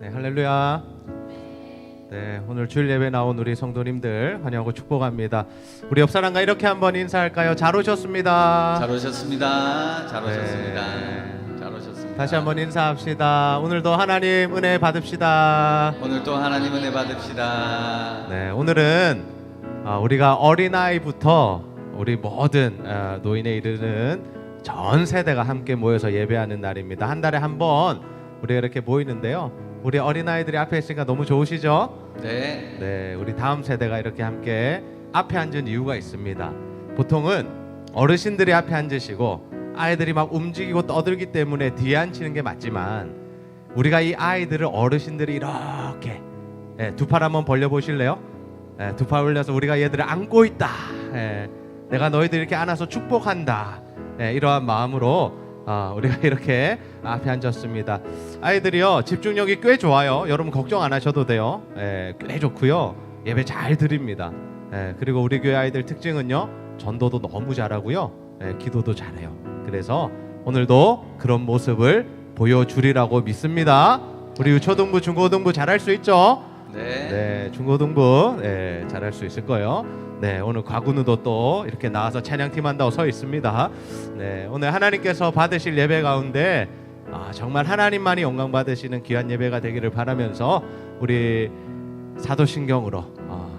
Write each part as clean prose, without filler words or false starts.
네, 할렐루야. 네, 오늘 주일 예배 나온 우리 성도님들 환영하고 축복합니다. 우리 옆 사람과 이렇게 한번 인사할까요? 잘 오셨습니다. 잘 오셨습니다. 잘 오셨습니다. 네. 잘 오셨습니다. 다시 한번 인사합시다. 오늘도 하나님 은혜 받읍시다. 오늘도 하나님 은혜 받읍시다. 네, 오늘은 우리가 어린아이부터 우리 모든 노인에 이르는 전 세대가 함께 모여서 예배하는 날입니다. 한 달에 한 번 우리가 이렇게 모이는데요. 우리 어린아이들이 앞에 있으니까 너무 좋으시죠? 네. 네, 우리 다음 세대가 이렇게 함께 앞에 앉은 이유가 있습니다. 보통은 어르신들이 앞에 앉으시고 아이들이 막 움직이고 떠들기 때문에 뒤에 앉히는 게 맞지만 우리가 이 아이들을 어르신들이 이렇게 두 팔 한번 벌려보실래요? 두 팔 올려서 우리가 얘들을 안고 있다. 내가 너희들 이렇게 안아서 축복한다. 이러한 마음으로 우리가 이렇게 앞에 앉았습니다. 아이들이요 집중력이 꽤 좋아요. 여러분 걱정 안 하셔도 돼요. 꽤 좋고요. 예배 잘 드립니다. 그리고 우리 교회 아이들 특징은요 전도도 너무 잘하고요. 기도도 잘해요. 그래서 오늘도 그런 모습을 보여주리라고 믿습니다. 우리 유초등부 중고등부 잘할 수 있죠? 네, 중고등부 잘할 수 있을 거예요. 네, 오늘 과군우도 또 이렇게 나와서 찬양팀 한다고 서 있습니다. 네, 오늘 하나님께서 받으실 예배 가운데 정말 하나님만이 영광 받으시는 귀한 예배가 되기를 바라면서 우리 사도신경으로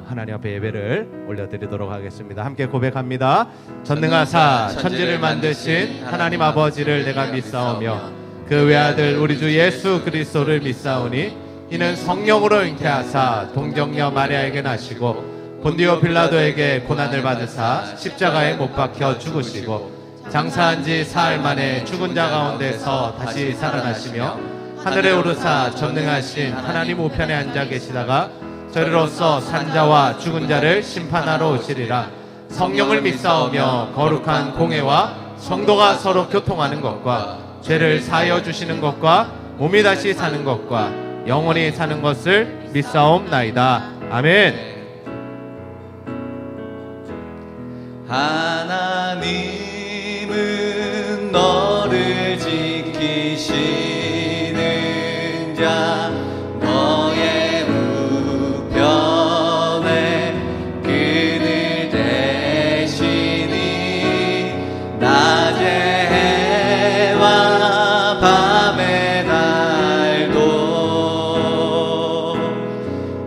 하나님 앞에 예배를 올려드리도록 하겠습니다. 함께 고백합니다. 전능하사 천지를 만드신 하나님 아버지를 내가 믿사오며 그 외아들 우리 주 예수 그리스도를 믿사오니 이는 성령으로 잉태하사 동정녀 마리아에게 나시고 본디오 빌라도에게 고난을 받으사 십자가에 못 박혀 죽으시고 장사한 지 사흘 만에 죽은 자 가운데서 다시 살아나시며 하늘에 오르사 전능하신 하나님 우편에 앉아 계시다가 저리로서 산자와 죽은 자를 심판하러 오시리라. 성령을 믿사오며 거룩한 공회와 성도가 서로 교통하는 것과 죄를 사하여 주시는 것과 몸이 다시 사는 것과 영원히 사는 것을 믿사옵나이다. 아멘. 하나님은 너를 지키시는 자 너의 우편에 그늘 대시니 낮의 해와 밤의 날도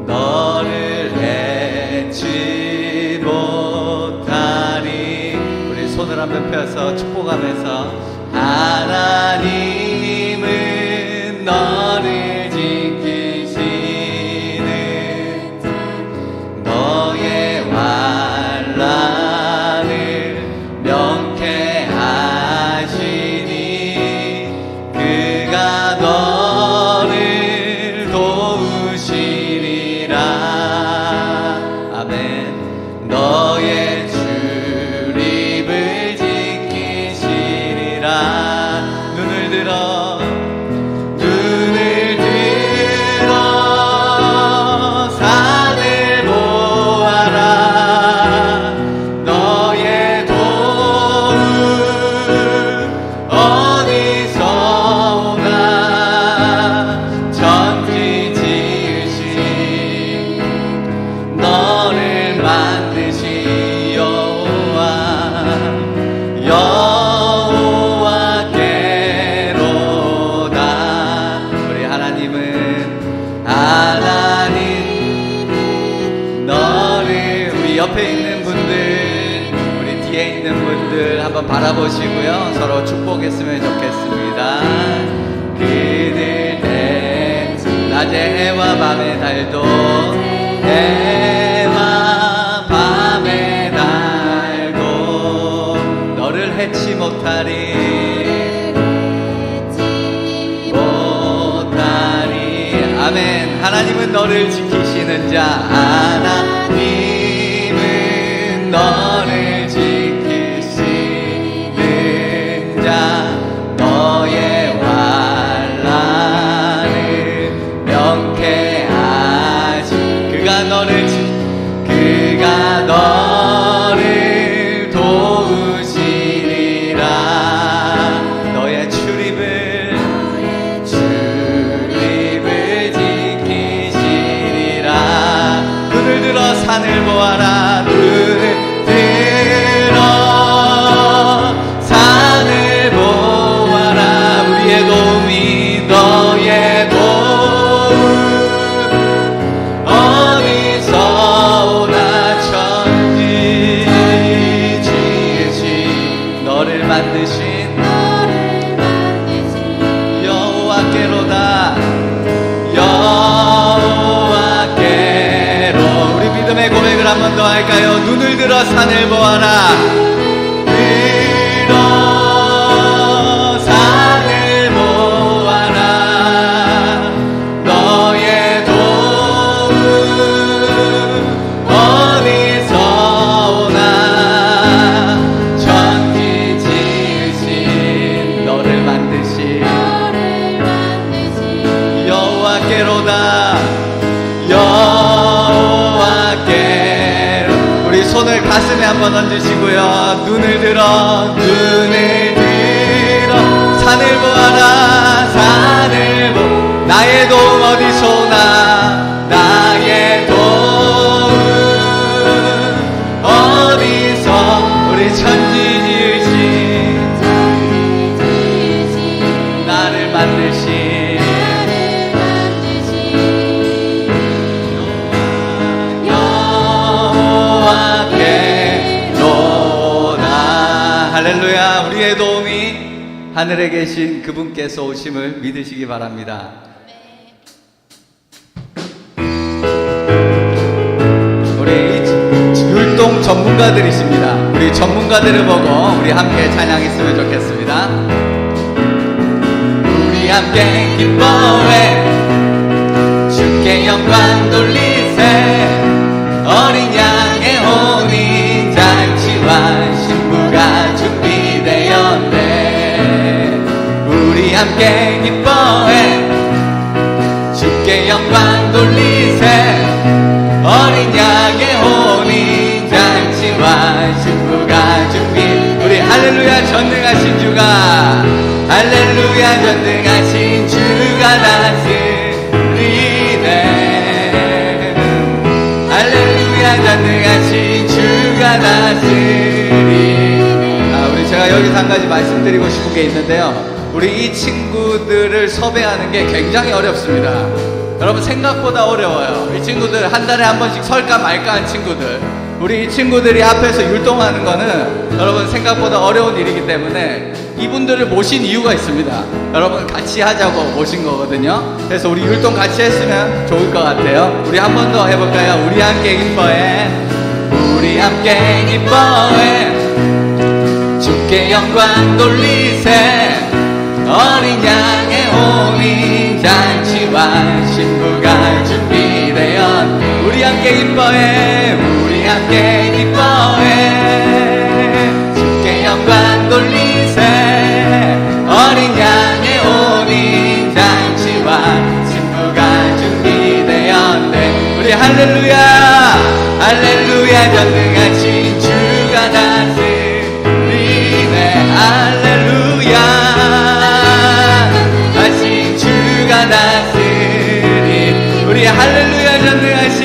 너를 해치 못하리. 우리 손을 한번 펴서 축복하면서 하나님은 너를 지키시는 너의 환난을 명쾌 하시니 그가 너를 도우시리라. 아멘. 너의 출입을 지키시리라. 눈을 들어 산을 보아라. 너의 도움 어디서 오나. 천지 지으신 너를 만드신 여호와께로다. 우리 하나님은 너를 우리 옆에 있는 분들 우리 뒤에 있는 분들 한번 바라보시고요. 서로 축복했으면 좋겠습니다. 그들 때 낮의 해와 밤의 달도 해와 밤의 달도 너를 해치 못하리. 아멘. 하나님은 너를 지키시는 자 하나님은 너를 지키시는 자 너의 환난을 명쾌 하시. 그가 너를 도우시리라. 너의 출입을 지키시리라. 너를 만드신 여호와께로다. 여호와께로. 우리 믿음의 고백을 한 번 더 할까요? 눈을 들어 산을 보아라. 들어 산을 보아라. 너의 도움 어디서 오나. 천지 지으신 너를 만드신 여호와께로다. 여호와께. 우리 손을 가슴에 한번 얹으시고요. 눈을 들어 산을 보아라. 산을 보. 나의 도움 어디서 오나. 나의 도움 어디서. 우리 천지 지으신 나를 만드신 할렐루야. 우리의 도움이 하늘에 계신 그분께서 오심을 믿으시기 바랍니다. 우리 율동 전문가들이십니다. 우리 전문가들을 보고 우리 함께 찬양했으면 좋겠습니다. 우리 함께 기뻐해 주께 영광 돌리세. 어린 양의 혼인 잔치와 신부가 준비되었네. 우리 함께 기뻐해 주께 영광 돌리세. 어린 양의 혼인 잔치와 신부가 준비. 우리 할렐루야. 전능하신 주가, 할렐루야, 전능하신 주가 다스리네. 할렐루야, 전능하신 주가 다스리네. 우리 제가 여기서 한 가지 말씀드리고 싶은 게 있는데요. 우리 이 친구들을 섭외하는 게 굉장히 어렵습니다. 여러분, 생각보다 어려워요. 이 친구들 한 달에 한 번씩 설까 말까 한 친구들. 우리 이 친구들이 앞에서 율동하는 거는 여러분 생각보다 어려운 일이기 때문에 이분들을 모신 이유가 있습니다. 여러분 같이 하자고 모신 거거든요. 그래서 우리 율동 같이 했으면 좋을 것 같아요. 우리 한 번 더 해볼까요? 우리 함께 기뻐해. 우리 함께 기뻐해 주께 영광 돌리세. 어린 양의 혼인 잔치와 신부가 준비되었네. 우리 함께 기뻐해. 우리 함께 기뻐해 주께 영광 돌리세. 어린 양의 혼인 잔치와 신부가 준비되었네. 우리 할렐루야. 할렐루야. 전능하신 주가 다스리네. 할렐루야. 하신 주가 다스리. 우리 할렐루야. 전능하신,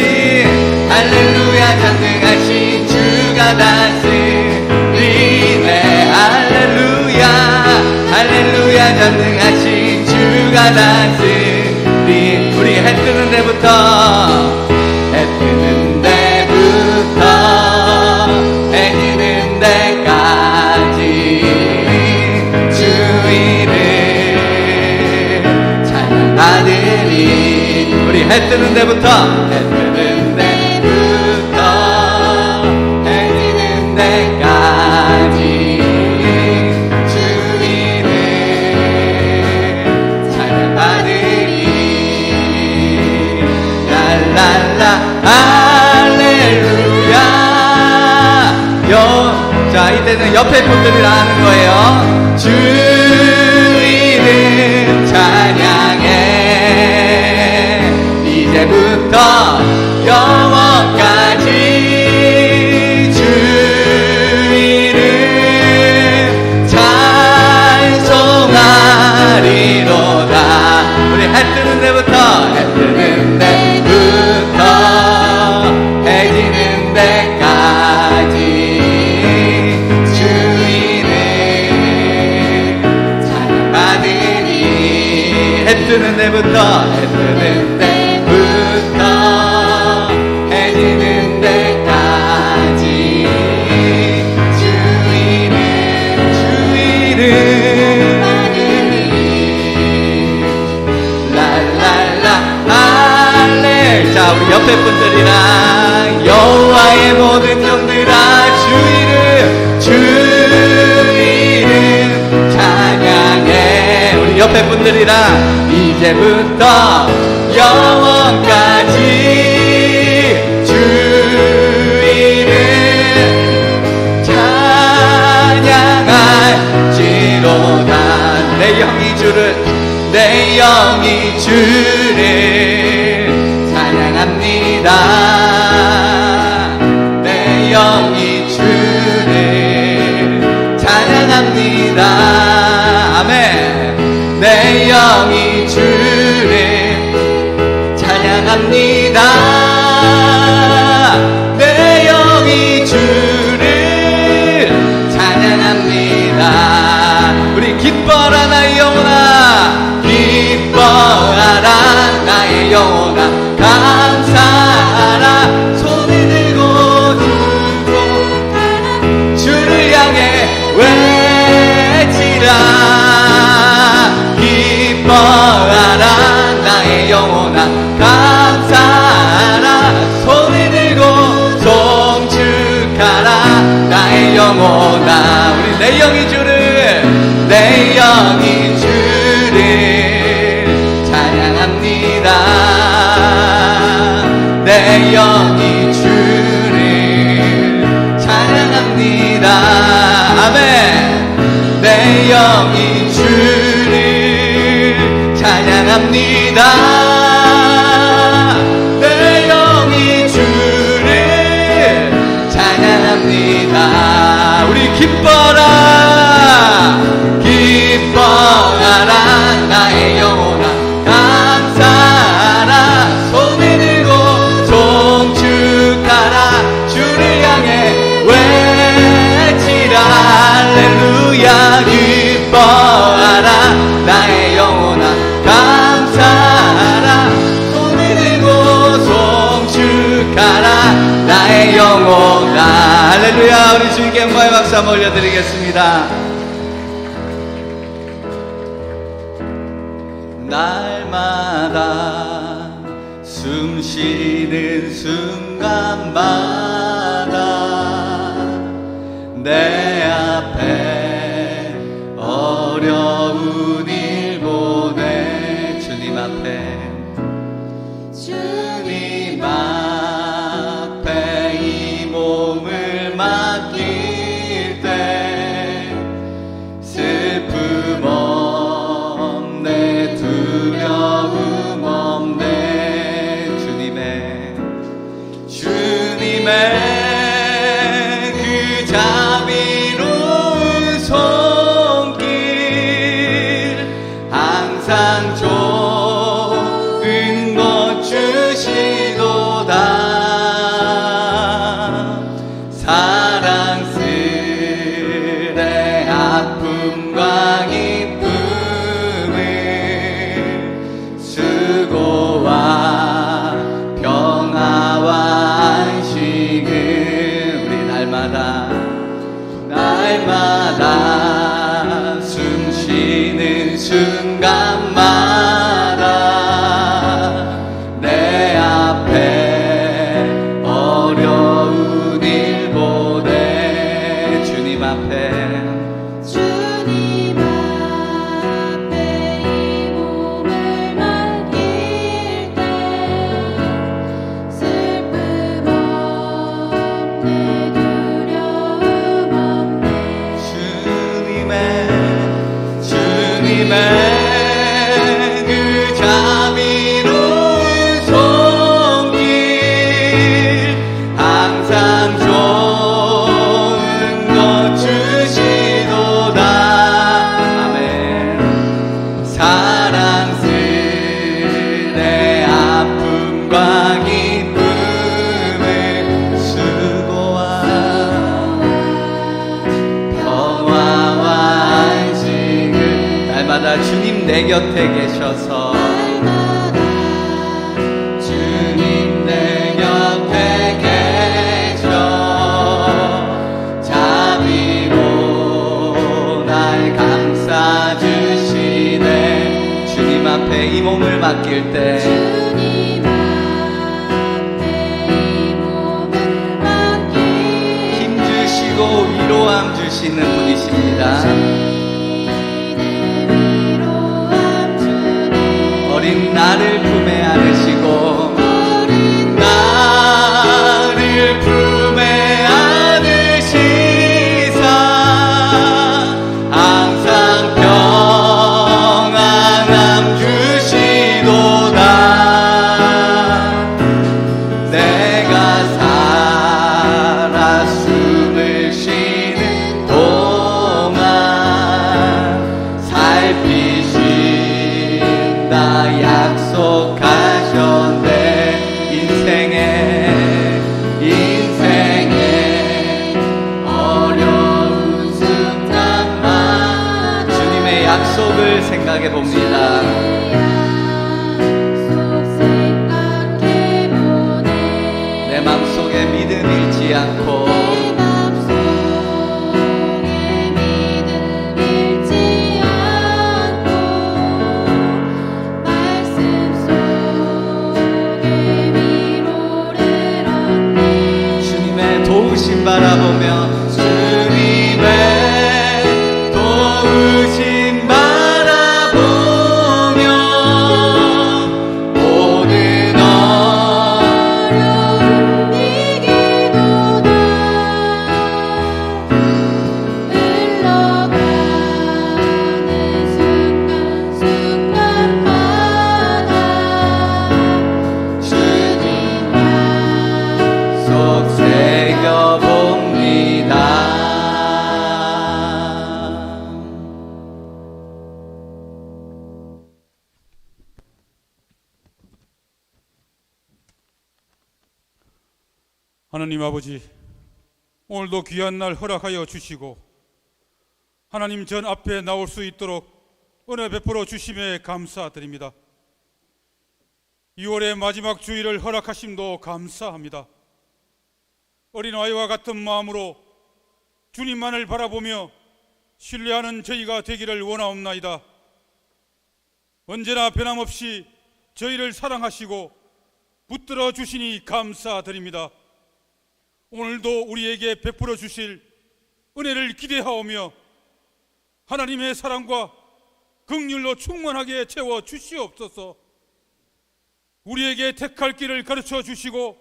할렐루야, 전능하신 주가 다스리네. 할렐루야. 할렐루야. 전능하신 주가 다스리. 우리 해 뜨는 데부터, 해 뜨는 데부터 해 지는 데까지 주의를 찬양하리니. 우리 해 뜨는 데부터, 해 뜨는 데부터 해 지는 데까지 주의를 찬양하리니. 랄랄라. 할렐루야. 자, 이때는 옆에 분들이 나가는 거예요. 주이름 찬양해. 이제부터 영원까지 주이름 찬송하리로다. 우리 해 뜨는 데부터, 해 뜨는 데부터 해 지는 데까지 주이름 찬양하리니. 해 뜨는 데부터, 해 뜨는 데부터 해 지는 데까지 주이름 부르리라. 이제부터 영원까지 주 이름 찬양할지로다. 내 영이 주를 찬양합니다. 내 영이 주를 찬양합니다. 아멘. 내 영이 주를 찬양합니다. 내 영이 주를 찬양합니다. 우리 기뻐라 나의 영혼아, 기뻐하라 나의 영혼아, 감사하라 손을 들고 주를 향해 외치라. 기뻐하라 나의 영혼아, 감사하라 손을 들고 송축하라 나의 영혼아. 우리 내 영이 주를 찬양합니다. 내 영이 주를 찬양합니다. 아멘. 내 영이 주를 찬양합니다. 내 영이 주를 찬양합니다. 우리 기뻐라, 기뻐하라 나의 영혼아, 감사하라 손을 들고 송축하라 주를 향해 외치라. 할렐루야. 기뻐하라 나의 영혼아, 감사하라 손을 들고 송축하라 나의 영혼아. 할렐루야. 우리 주님께 영광의 박수 한번 올려드리겠습니다. 날마다 숨 쉬는 순간마다 내 앞에 어려운 일 보내. 주님 앞에 이 몸을 맡길 때 슬픔 없네, 두려움 없네. 주님의 그 자비로운 손길 항상 좋은 것 주시도다. 사랑스레 아픔과 기쁨을 수고와 평화와 안식을 우리 날마다 숨 쉬는 순간마다 내 앞에 어려운 일 보내. 주님 앞에 이 몸을 맡길 때 슬픔 없네, 두려움 없네. 주님의 그 자비로운 손길 항상 좋은 것 주시도다. 아멘. 사랑스레 아픔과 기쁨을 수고와 평화와 안식을 날마다 주님 내 곁에 계셔서 주님 내 곁에 계셔 자비로 날 감싸주시네. 주님 앞에 이 몸을 맡길 때 주님 앞에 이 몸을 맡길 힘 주시고 위로함 주시는 분이십니다. 위로함 약속을 생각해 봅니다. 내 맘속에 믿음 잃지 않고 주님의 도우심 바라보며 주님의 도우심 바라보며 모든 어려움 이기도다 흘러가는 순간순간마다 주님 속 새겨봅니다. 하나님 아버지, 오늘도 귀한 날 허락하여 주시고 하나님 전 앞에 나올 수 있도록 은혜 베풀어 주심에 감사드립니다. 6월의 마지막 주일을 허락하심도 감사합니다. 어린아이와 같은 마음으로 주님만을 바라보며 신뢰하는 저희가 되기를 원하옵나이다. 언제나 변함없이 저희를 사랑하시고 붙들어 주시니 감사드립니다. 오늘도 우리에게 베풀어 주실 은혜를 기대하오며 하나님의 사랑과 긍휼로 충만하게 채워 주시옵소서. 우리에게 택할 길을 가르쳐 주시고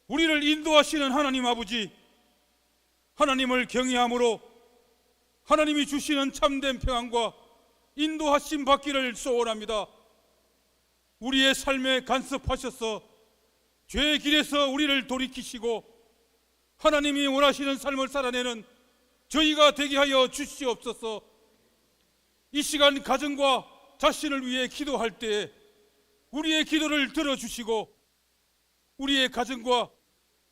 우리를 인도하시는 하나님 아버지, 하나님을 경외함으로 하나님이 주시는 참된 평안과 인도하심 받기를 소원합니다. 우리의 삶에 간섭하셔서 죄의 길에서 우리를 돌이키시고 하나님이 원하시는 삶을 살아내는 저희가 되게 하여 주시옵소서. 이 시간 가정과 자신을 위해 기도할 때에 우리의 기도를 들어주시고 우리의 가정과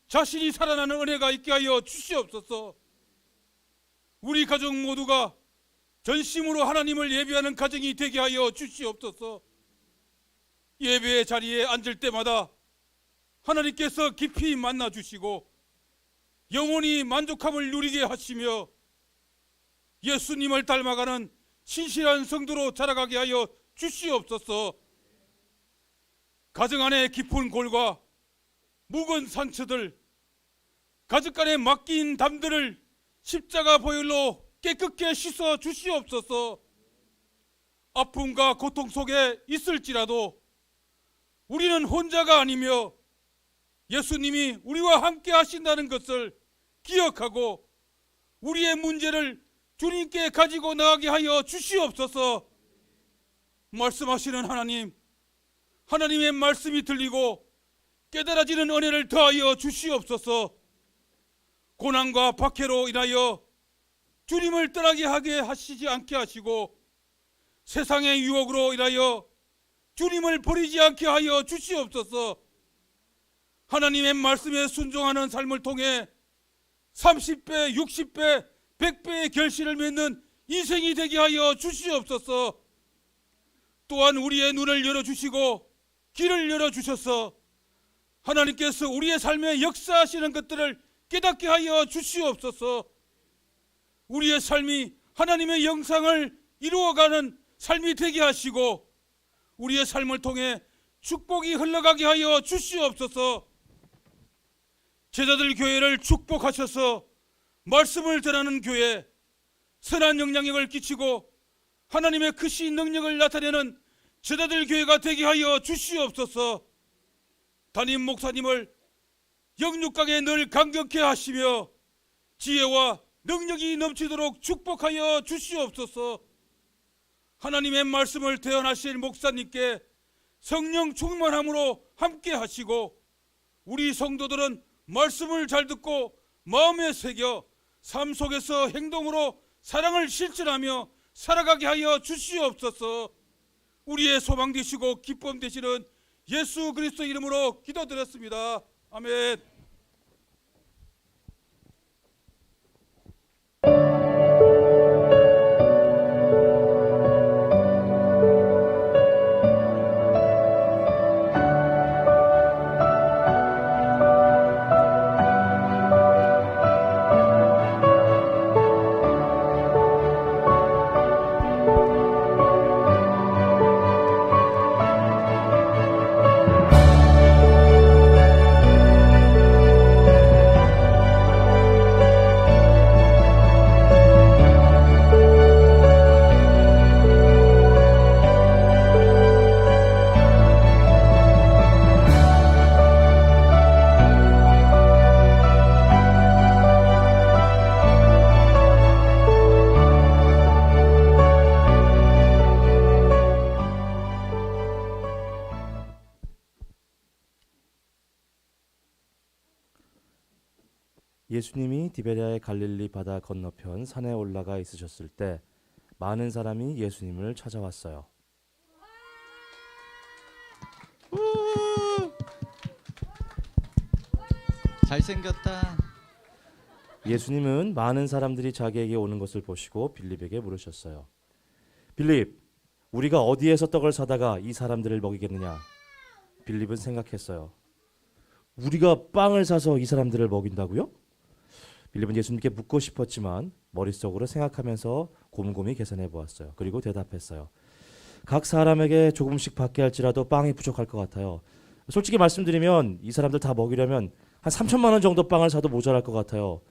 자신이 살아나는 은혜가 있게 하여 주시옵소서. 우리 가족 모두가 전심으로 하나님을 예배하는 가정이 되게 하여 주시옵소서. 예배의 자리에 앉을 때마다 하나님께서 깊이 만나 주시고 영원히 만족함을 누리게 하시며 예수님을 닮아가는 신실한 성도로 자라가게 하여 주시옵소서. 가정 안의 깊은 골과 묵은 상처들, 가족 간에 맡긴 담들을 십자가 보혈로 깨끗게 씻어 주시옵소서. 아픔과 고통 속에 있을지라도 우리는 혼자가 아니며 예수님이 우리와 함께 하신다는 것을 기억하고 우리의 문제를 주님께 가지고 나가게 하여 주시옵소서. 말씀하시는 하나님, 하나님의 말씀이 들리고 깨달아지는 은혜를 더하여 주시옵소서. 고난과 박해로 인하여 주님을 떠나게 하게 하시지 않게 하시고 세상의 유혹으로 인하여 주님을 버리지 않게 하여 주시옵소서. 하나님의 말씀에 순종하는 삶을 통해 30배, 60배, 100배의 결실을 맺는 인생이 되게 하여 주시옵소서. 또한 우리의 눈을 열어주시고 길을 열어주셔서 하나님께서 우리의 삶에 역사하시는 것들을 깨닫게 하여 주시옵소서. 우리의 삶이 하나님의 영상을 이루어가는 삶이 되게 하시고 우리의 삶을 통해 축복이 흘러가게 하여 주시옵소서. 제자들 교회를 축복하셔서 말씀을 전하는 교회, 선한 영향력을 끼치고 하나님의 크신 능력을 나타내는 제자들 교회가 되게 하여 주시옵소서. 담임 목사님을 영육각에 늘 강격케 하시며 지혜와 능력이 넘치도록 축복하여 주시옵소서. 하나님의 말씀을 대언하실 목사님께 성령 충만함으로 함께 하시고 우리 성도들은 말씀을 잘 듣고 마음에 새겨 삶 속에서 행동으로 사랑을 실천하며 살아가게 하여 주시옵소서. 우리의 소망 되시고 기쁨 되시는 예수 그리스도 이름으로 기도드렸습니다. 아멘. 예수님이 디베랴의 갈릴리 바다 건너편 산에 올라가 있으셨을 때 많은 사람이 예수님을 찾아왔어요. 잘생겼다. 예수님은 많은 사람들이 자기에게 오는 것을 보시고 빌립에게 물으셨어요. 빌립, 우리가 어디에서 떡을 사다가 이 사람들을 먹이겠느냐? 빌립은 생각했어요. 우리가 빵을 사서 이 사람들을 먹인다고요? 빌립은 예수님께 묻고 싶었지만 머릿속으로 생각하면서 곰곰이 계산해 보았어요. 그리고 대답했어요. 각 사람에게 조금씩 받게 할지라도 빵이 부족할 것 같아요. 솔직히 말씀드리면 이 사람들 다 먹이려면 한 3천만 원 정도 빵을 사도 모자랄 것 같아요.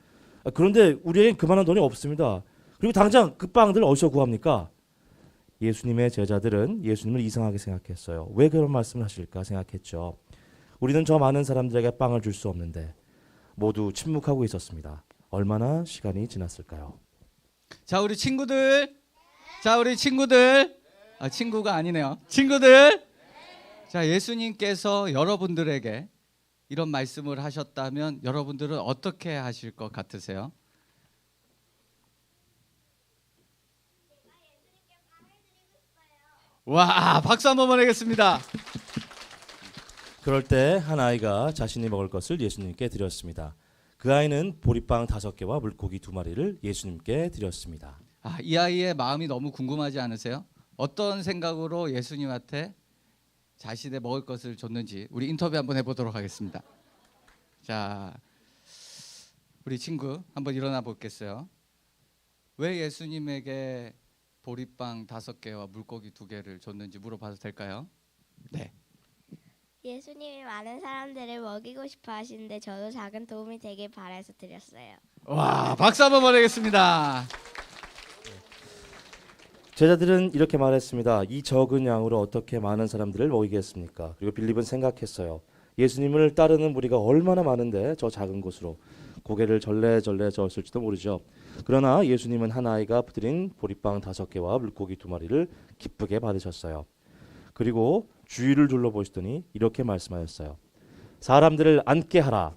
그런데 우리에겐 그만한 돈이 없습니다. 그리고 당장 그 빵들 어디서 구합니까? 예수님의 제자들은 예수님을 이상하게 생각했어요. 왜 그런 말씀을 하실까 생각했죠. 우리는 저 많은 사람들에게 빵을 줄 수 없는데. 모두 침묵하고 있었습니다. 얼마나 시간이 지났을까요? 자, 우리 친구들. 자, 우리 친구들. 아, 친구가 아니네요. 친구들. 자, 예수님께서 여러분들에게 이런 말씀을 하셨다면 여러분들은 어떻게 하실 것 같으세요? 와, 박수 한번 보내겠습니다. 그럴 때 한 아이가 자신이 먹을 것을 예수님께 드렸습니다. 그 아이는 보리빵 5개와 물고기 2마리를 예수님께 드렸습니다. 아, 이 아이의 마음이 너무 궁금하지 않으세요? 어떤 생각으로 예수님한테 자신의 먹을 것을 줬는지 우리 인터뷰 한번 해보도록 하겠습니다. 자, 우리 친구 한번 일어나 보겠어요. 왜 예수님에게 보리빵 5개와 물고기 2개를 줬는지 물어봐도 될까요? 네. 예수님이 많은 사람들을 먹이고 싶어 하시는데 저도 작은 도움이 되길 바라서 드렸어요. 와, 박수 한번 보내겠습니다. 제자들은 이렇게 말했습니다. 이 적은 양으로 어떻게 많은 사람들을 먹이겠습니까? 그리고 빌립은 생각했어요. 예수님을 따르는 무리가 얼마나 많은데 저 작은 곳으로 고개를 절레절레 저었을지도 모르죠. 그러나 예수님은 한 아이가 드린 보리빵 5개와 물고기 2마리를 기쁘게 받으셨어요. 그리고 주위를 둘러보시더니 이렇게 말씀하셨어요. 사람들을 앉게 하라.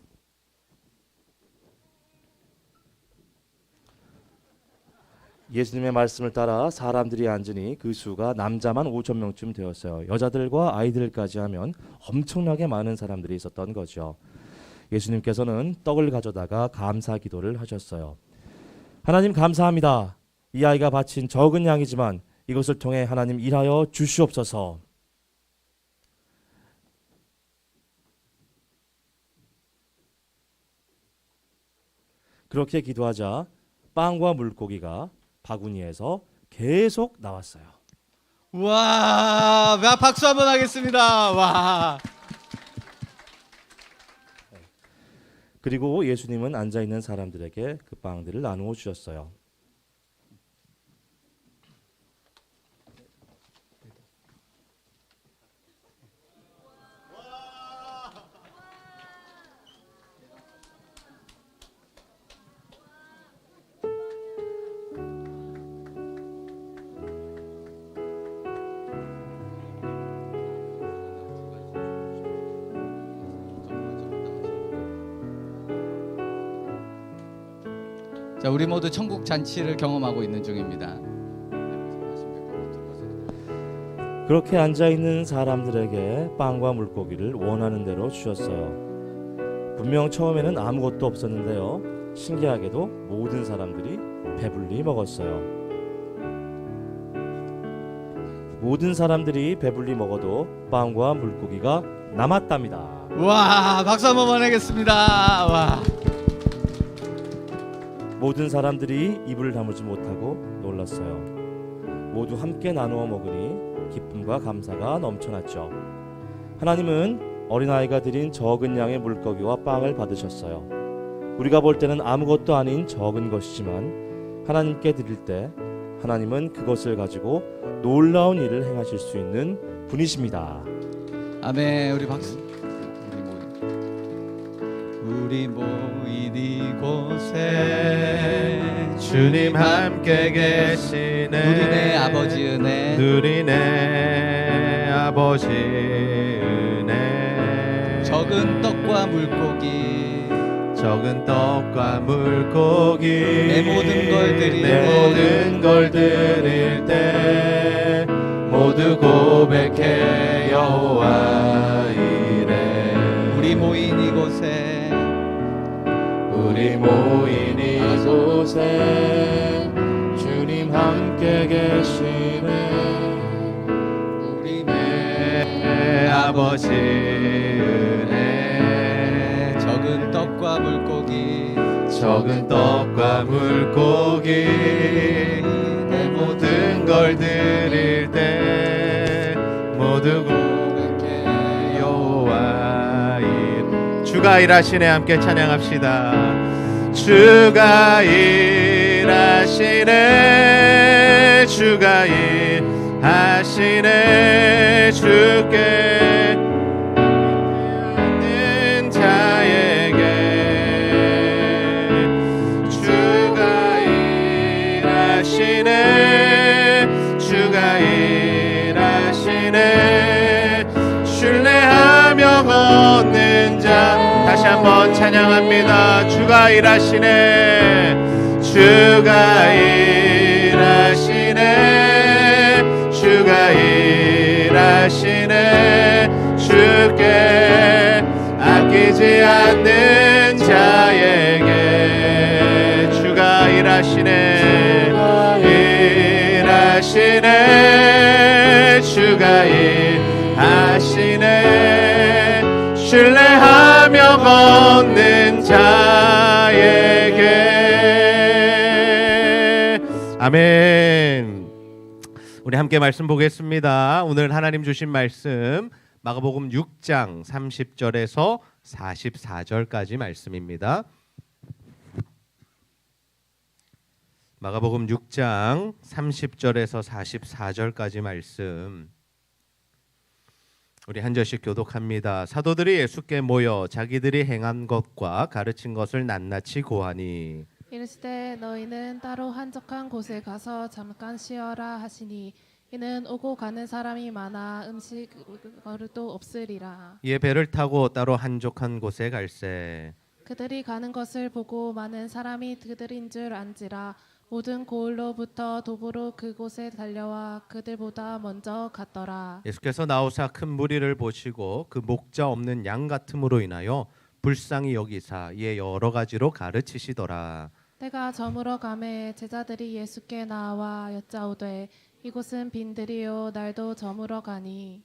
예수님의 말씀을 따라 사람들이 앉으니 그 수가 남자만 5천 명쯤 되었어요. 여자들과 아이들까지 하면 엄청나게 많은 사람들이 있었던 거죠. 예수님께서는 떡을 가져다가 감사 기도를 하셨어요. 하나님 감사합니다. 이 아이가 바친 적은 양이지만 이것을 통해 하나님 일하여 주시옵소서. 그렇게 기도하자 빵과 물고기가 바구니에서 계속 나왔어요. 와, 박수 한번 하겠습니다. 와. 그리고 예수님은 앉아있는 사람들에게 그 빵들을 나누어 주셨어요. 자, 우리 모두 천국 잔치를 경험하고 있는 중입니다. 그렇게 앉아있는 사람들에게 빵과 물고기를 원하는 대로 주셨어요. 분명 처음에는 아무것도 없었는데요. 신기하게도 모든 사람들이 배불리 먹었어요. 모든 사람들이 배불리 먹어도 빵과 물고기가 남았답니다. 와, 박수 한번 보내겠습니다. 와. 모든 사람들이 입을 다물지 못하고 놀랐어요. 모두 함께 나누어 먹으니 기쁨과 감사가 넘쳐났죠. 하나님은 어린아이가 드린 적은 양의 물고기와 빵을 받으셨어요. 우리가 볼 때는 아무것도 아닌 적은 것이지만 하나님께 드릴 때 하나님은 그것을 가지고 놀라운 일을 행하실 수 있는 분이십니다. 아멘. 우리 박수. 우리 모인 이곳에 주님 함께 계시네. 누리네 아버지 은혜. 누리네 아버지 은혜. 적은 떡과 물고기 적은 떡과 물고기 내 모든 걸 드릴 내 때 모든 걸 드릴 때 모두 고백해 여호와 이래 우리 모인 이곳에 우리 모인 이곳에 주님 함께 계시네. 우리 내 아버지 은혜 적은 떡과 물고기 적은 떡과 물고기 내 모든 걸 드릴 때 모두 고백해 여호와 일 주가 일하시네 함께 찬양합시다. 주가 일하시네 주가 일하시네 주께 있는 자에게 주가 일하시네 주가 일하시네 신뢰하며 걷는 자 다시 한번 찬양합니다. 주가 일하시네 주가 일하시네 주가 일하시네 주께 아끼지 않는 자에게 주가 일하시네 일하시네 주가 일하시네 신뢰하며 걷는 자에게 아멘. 우리 함께 말씀 보겠습니다. 오늘 하나님 주신 말씀 마가복음 6장 30절에서 44절까지 말씀입니다. 마가복음 6장 30절에서 44절까지 말씀 우리 한 절씩 교독합니다. 사도들이 예수께 모여 자기들이 행한 것과 가르친 것을 낱낱이 고하니 이르시되 너희는 따로 한적한 곳에 가서 잠깐 쉬어라 하시니 이는 오고 가는 사람이 많아 음식 버릇도 없으리라. 이에 배를 타고 따로 한적한 곳에 갈새 그들이 가는 것을 보고 많은 사람이 그들인 줄 안지라 모든 고을로부터 도보로 그곳에 달려와 그들보다 먼저 갔더라. 예수께서 나오사 큰 무리를 보시고 그 목자 없는 양 같음으로 인하여 불쌍히 여기사 이에 여러 가지로 가르치시더라. 때가 저물어 가매 제자들이 예수께 나와 여짜오되 이곳은 빈들이요 날도 저물어 가니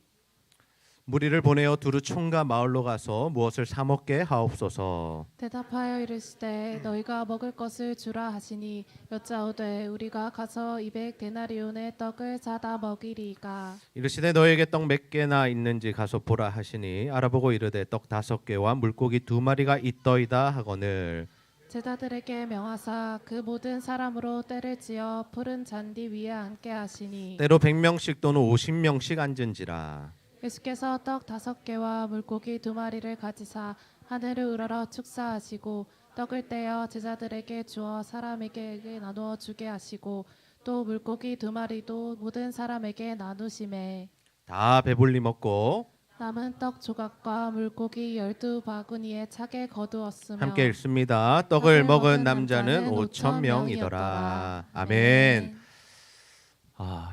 무리를 보내어 두루 총과 마을로 가서 무엇을 사 먹게 하옵소서. 대답하여 이르시되 너희가 먹을 것을 주라 하시니 여짜오되 우리가 가서 200데나리온의 떡을 사다 먹이리이까. 이르시되 너에게 떡 몇 개나 있는지 가서 보라 하시니 알아보고 이르되 떡 5개와 물고기 2마리가 있더이다 하거늘 제자들에게 명하사 그 모든 사람으로 때를 지어 푸른 잔디 위에 앉게 하시니 때로 100명씩 또는 50명씩 앉은지라. 예수께서 떡 5개와 물고기 2마리를 가지사 하늘을 우러러 축사하시고 떡을 떼어 제자들에게 주어 사람에게 나누어 주게 하시고 또 물고기 2마리도 모든 사람에게 나누시매 다 배불리 먹고 남은 떡 조각과 물고기 12바구니에 차게 거두었으며 함께 읽습니다. 떡을 먹은 남자는 5,000명이더라. 아멘.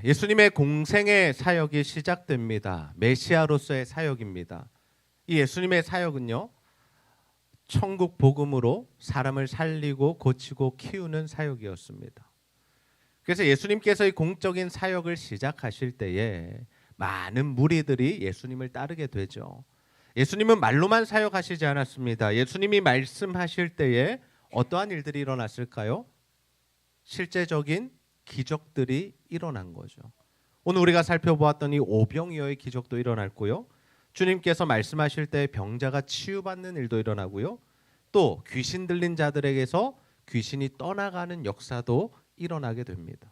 예수님의 공생의 사역이 시작됩니다. 메시아로서의 사역입니다. 이 예수님의 사역은요, 천국 복음으로 사람을 살리고 고치고 키우는 사역이었습니다. 그래서 예수님께서 이 공적인 사역을 시작하실 때에 많은 무리들이 예수님을 따르게 되죠. 예수님은 말로만 사역하시지 않았습니다. 예수님이 말씀하실 때에 어떠한 일들이 일어났을까요? 실제적인 기적들이 일어난 거죠. 오늘 우리가 살펴보았던 이 오병이어의 기적도 일어났고요. 주님께서 말씀하실 때 병자가 치유받는 일도 일어나고요. 또 귀신 들린 자들에게서 귀신이 떠나가는 역사도 일어나게 됩니다.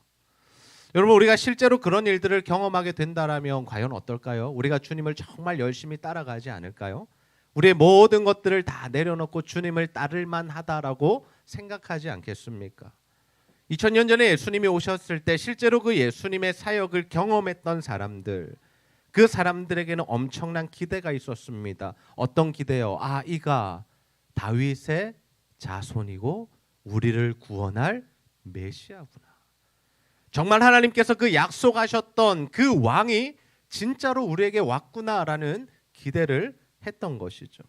여러분, 우리가 실제로 그런 일들을 경험하게 된다라면 과연 어떨까요? 우리가 주님을 정말 열심히 따라가지 않을까요? 우리의 모든 것들을 다 내려놓고 주님을 따를 만하다라고 생각하지 않겠습니까? 2000년 전에 예수님이 오셨을 때 실제로 그 예수님의 사역을 경험했던 사람들, 그 사람들에게는 엄청난 기대가 있었습니다. 어떤 기대요? 이가 다윗의 자손이고 우리를 구원할 메시아구나. 정말 하나님께서 그 약속하셨던 그 왕이 진짜로 우리에게 왔구나라는 기대를 했던 것이죠.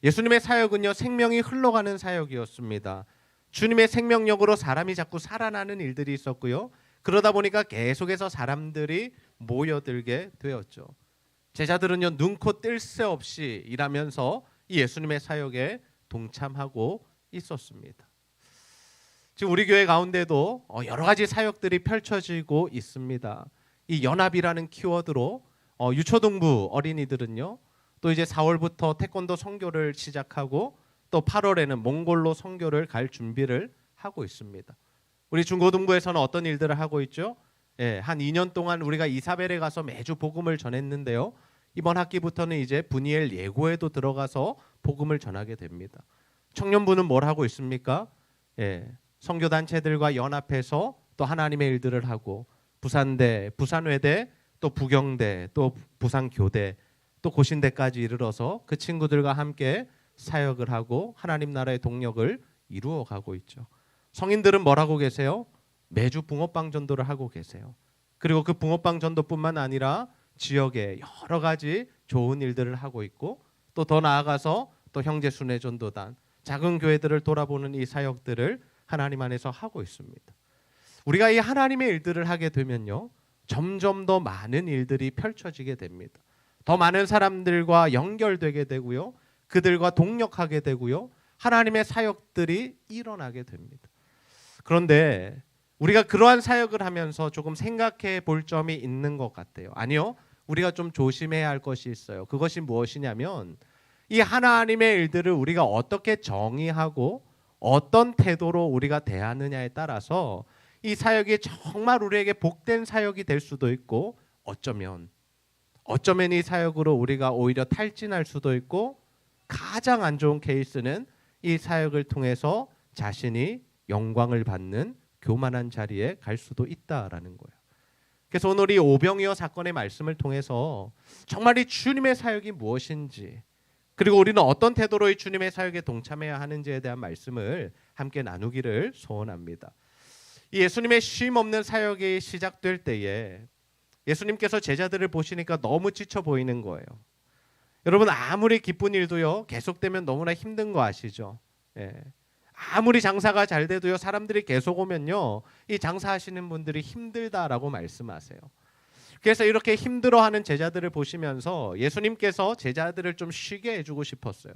예수님의 사역은요, 생명이 흘러가는 사역이었습니다. 주님의 생명력으로 사람이 자꾸 살아나는 일들이 있었고요. 그러다 보니까 계속해서 사람들이 모여들게 되었죠. 제자들은요, 눈코 뜰 새 없이 일하면서 이 예수님의 사역에 동참하고 있었습니다. 지금 우리 교회 가운데도 여러 가지 사역들이 펼쳐지고 있습니다. 이 연합이라는 키워드로 유초등부 어린이들은요, 또 이제 4월부터 태권도 선교를 시작하고 또 8월에는 몽골로 선교를 갈 준비를 하고 있습니다. 우리 중고등부에서는 어떤 일들을 하고 있죠? 한 2년 동안 우리가 이사벨에 가서 매주 복음을 전했는데요. 이번 학기부터는 이제 분이엘 예고에도 들어가서 복음을 전하게 됩니다. 청년부는 뭘 하고 있습니까? 선교단체들과 연합해서 또 하나님의 일들을 하고 부산대, 부산외대, 또 부경대, 또 부산교대, 또 고신대까지 이르러서 그 친구들과 함께 사역을 하고 하나님 나라의 동력을 이루어가고 있죠. 성인들은 뭘 하고 계세요? 매주 붕어빵 전도를 하고 계세요. 그리고 그 붕어빵 전도뿐만 아니라 지역에 여러 가지 좋은 일들을 하고 있고 또 더 나아가서 또 형제 순회 전도단, 작은 교회들을 돌아보는 이 사역들을 하나님 안에서 하고 있습니다. 우리가 이 하나님의 일들을 하게 되면요, 점점 더 많은 일들이 펼쳐지게 됩니다. 더 많은 사람들과 연결되게 되고요, 그들과 동력하게 되고요, 하나님의 사역들이 일어나게 됩니다. 그런데 우리가 그러한 사역을 하면서 조금 생각해 볼 점이 있는 것 같아요. 아니요, 우리가 좀 조심해야 할 것이 있어요. 그것이 무엇이냐면 이 하나님의 일들을 우리가 어떻게 정의하고 어떤 태도로 우리가 대하느냐에 따라서 이 사역이 정말 우리에게 복된 사역이 될 수도 있고 어쩌면 이 사역으로 우리가 오히려 탈진할 수도 있고 가장 안 좋은 케이스는 이 사역을 통해서 자신이 영광을 받는 교만한 자리에 갈 수도 있다라는 거예요. 그래서 오늘 이 오병이어 사건의 말씀을 통해서 정말 이 주님의 사역이 무엇인지, 그리고 우리는 어떤 태도로 이 주님의 사역에 동참해야 하는지에 대한 말씀을 함께 나누기를 소원합니다. 이 예수님의 쉼 없는 사역이 시작될 때에 예수님께서 제자들을 보시니까 너무 지쳐 보이는 거예요. 여러분, 아무리 기쁜 일도요, 계속되면 너무나 힘든 거 아시죠? 아무리 장사가 잘 돼도요, 사람들이 계속 오면요, 이 장사하시는 분들이 힘들다라고 말씀하세요. 그래서 이렇게 힘들어하는 제자들을 보시면서 예수님께서 제자들을 좀 쉬게 해주고 싶었어요.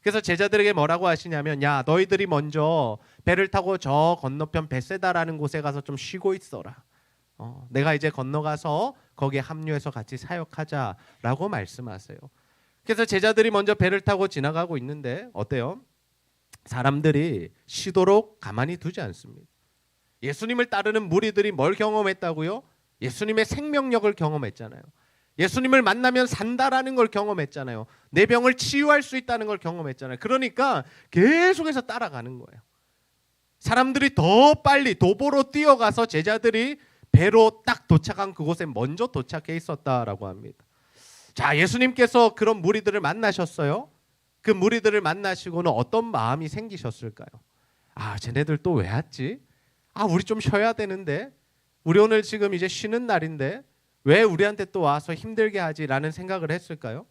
그래서 제자들에게 뭐라고 하시냐면, 야, 너희들이 먼저 배를 타고 저 건너편 벳세다라는 곳에 가서 좀 쉬고 있어라. 내가 이제 건너가서 거기에 합류해서 같이 사역하자라고 말씀하세요. 그래서 제자들이 먼저 배를 타고 지나가고 있는데 어때요? 사람들이 쉬도록 가만히 두지 않습니다. 예수님을 따르는 무리들이 뭘 경험했다고요? 예수님의 생명력을 경험했잖아요. 예수님을 만나면 산다라는 걸 경험했잖아요. 내 병을 치유할 수 있다는 걸 경험했잖아요. 그러니까 계속해서 따라가는 거예요. 사람들이 더 빨리 도보로 뛰어가서 제자들이 배로 딱 도착한 그곳에 먼저 도착해 있었다라고 합니다. 자, 예수님께서 그런 무리들을 만나셨어요. 그 무리들을 만나시고는 어떤 마음이 생기셨을까요? 아, 쟤네들 또 왜 왔지? 아, 우리 좀 쉬어야 되는데, 우리 오늘 지금 이제 쉬는 날인데 왜 우리한테 또 와서 힘들게 하지라는 생각을 했을까요?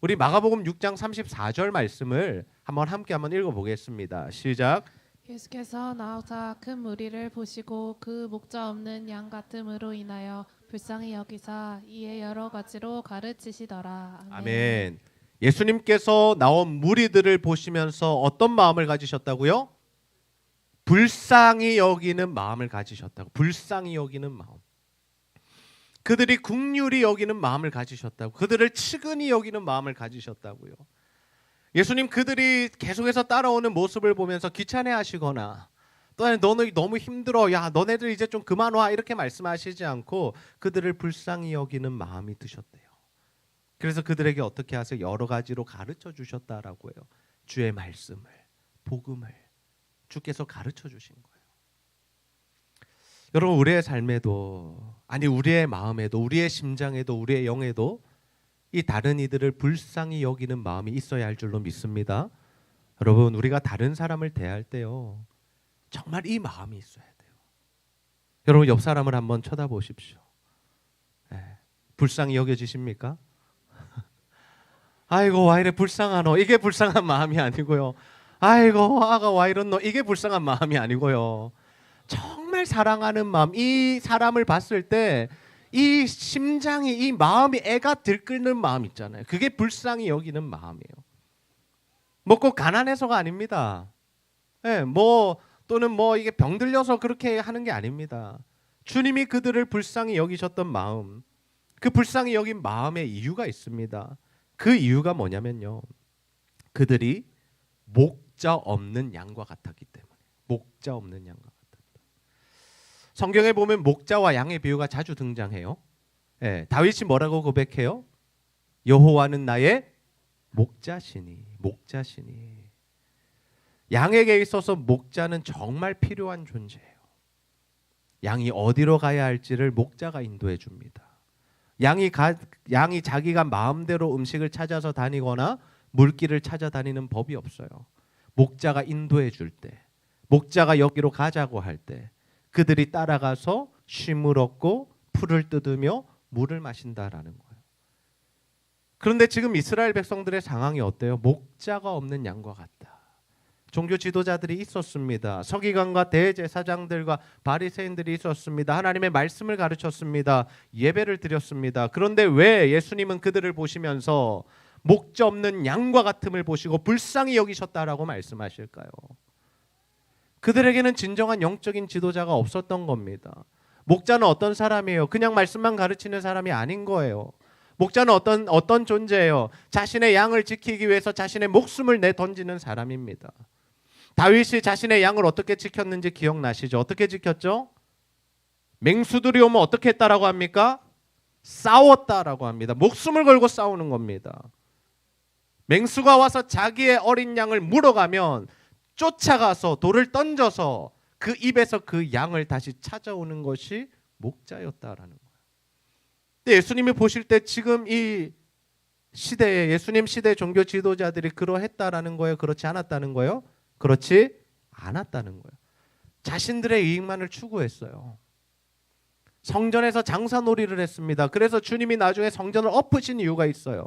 우리 마가복음 6장 34절 말씀을 함께 읽어보겠습니다. 시작. 예수께서 나오사 큰 무리를 보시고 그 목자 없는 양 같음으로 인하여 불쌍히 여기사 이에 여러 가지로 가르치시더라. 아멘. 예수님께서 나온 무리들을 보시면서 어떤 마음을 가지셨다고요? 불쌍히 여기는 마음을 가지셨다고. 불쌍히 여기는 마음. 그들이 긍휼히 여기는 마음을 가지셨다고. 그들을 측은히 여기는 마음을 가지셨다고요. 예수님 그들이 계속해서 따라오는 모습을 보면서 귀찮아하시거나 또 너는 너무 힘들어, 야 너네들 이제 좀 그만 와, 이렇게 말씀하시지 않고 그들을 불쌍히 여기는 마음이 드셨대요. 그래서 그들에게 어떻게 하세요? 여러 가지로 가르쳐 주셨다라고 해요. 주의 말씀을, 복음을 주께서 가르쳐 주신 거예요. 여러분, 우리의 삶에도, 아니 우리의 마음에도, 우리의 심장에도, 우리의 영에도 이 다른 이들을 불쌍히 여기는 마음이 있어야 할 줄로 믿습니다. 여러분, 우리가 다른 사람을 대할 때요, 정말 이 마음이 있어야 돼요. 여러분, 옆 사람을 한번 쳐다보십시오. 불쌍히 여겨지십니까? 아이고, 와 이래 불쌍하노. 이게 불쌍한 마음이 아니고요. 아이고, 아가 와 이렇노. 이게 불쌍한 마음이 아니고요. 정말 사랑하는 마음, 이 사람을 봤을 때 이 심장이, 이 마음이 애가 들끓는 마음 있잖아요. 그게 불쌍히 여기는 마음이에요. 뭐 꼭 가난해서가 아닙니다. 또는 뭐 이게 병들려서 그렇게 하는 게 아닙니다. 주님이 그들을 불쌍히 여기셨던 마음, 그 불쌍히 여긴 마음에 이유가 있습니다. 그 이유가 뭐냐면요, 그들이 목자 없는 양과 같았기 때문에. 목자 없는 양과 같았다. 성경에 보면 목자와 양의 비유가 자주 등장해요. 다윗이 뭐라고 고백해요? 여호와는 나의 목자시니. 목자시니. 양에게 있어서 목자는 정말 필요한 존재예요. 양이 어디로 가야 할지를 목자가 인도해 줍니다. 양이 자기가 마음대로 음식을 찾아서 다니거나 물길을 찾아다니는 법이 없어요. 목자가 인도해 줄 때, 목자가 여기로 가자고 할 때 그들이 따라가서 쉼을 얻고 풀을 뜯으며 물을 마신다라는 거예요. 그런데 지금 이스라엘 백성들의 상황이 어때요? 목자가 없는 양과 같다. 종교 지도자들이 있었습니다. 서기관과 대제사장들과 바리새인들이 있었습니다. 하나님의 말씀을 가르쳤습니다. 예배를 드렸습니다. 그런데 왜 예수님은 그들을 보시면서 목자 없는 양과 같음을 보시고 불쌍히 여기셨다라고 말씀하실까요? 그들에게는 진정한 영적인 지도자가 없었던 겁니다. 목자는 어떤 사람이에요? 그냥 말씀만 가르치는 사람이 아닌 거예요. 목자는 어떤 존재예요? 자신의 양을 지키기 위해서 자신의 목숨을 내던지는 사람입니다. 다윗이 자신의 양을 어떻게 지켰는지 기억나시죠? 어떻게 지켰죠? 맹수들이 오면 어떻게 했다라고 합니까? 싸웠다라고 합니다. 목숨을 걸고 싸우는 겁니다. 맹수가 와서 자기의 어린 양을 물어가면 쫓아가서 돌을 던져서 그 입에서 그 양을 다시 찾아오는 것이 목자였다라는 거예요. 근데 예수님이 보실 때 지금 이 시대에, 예수님 시대 종교 지도자들이 그러했다라는 거예요? 그렇지 않았다는 거예요? 그렇지 않았다는 거예요. 자신들의 이익만을 추구했어요. 성전에서 장사놀이를 했습니다. 그래서 주님이 나중에 성전을 엎으신 이유가 있어요.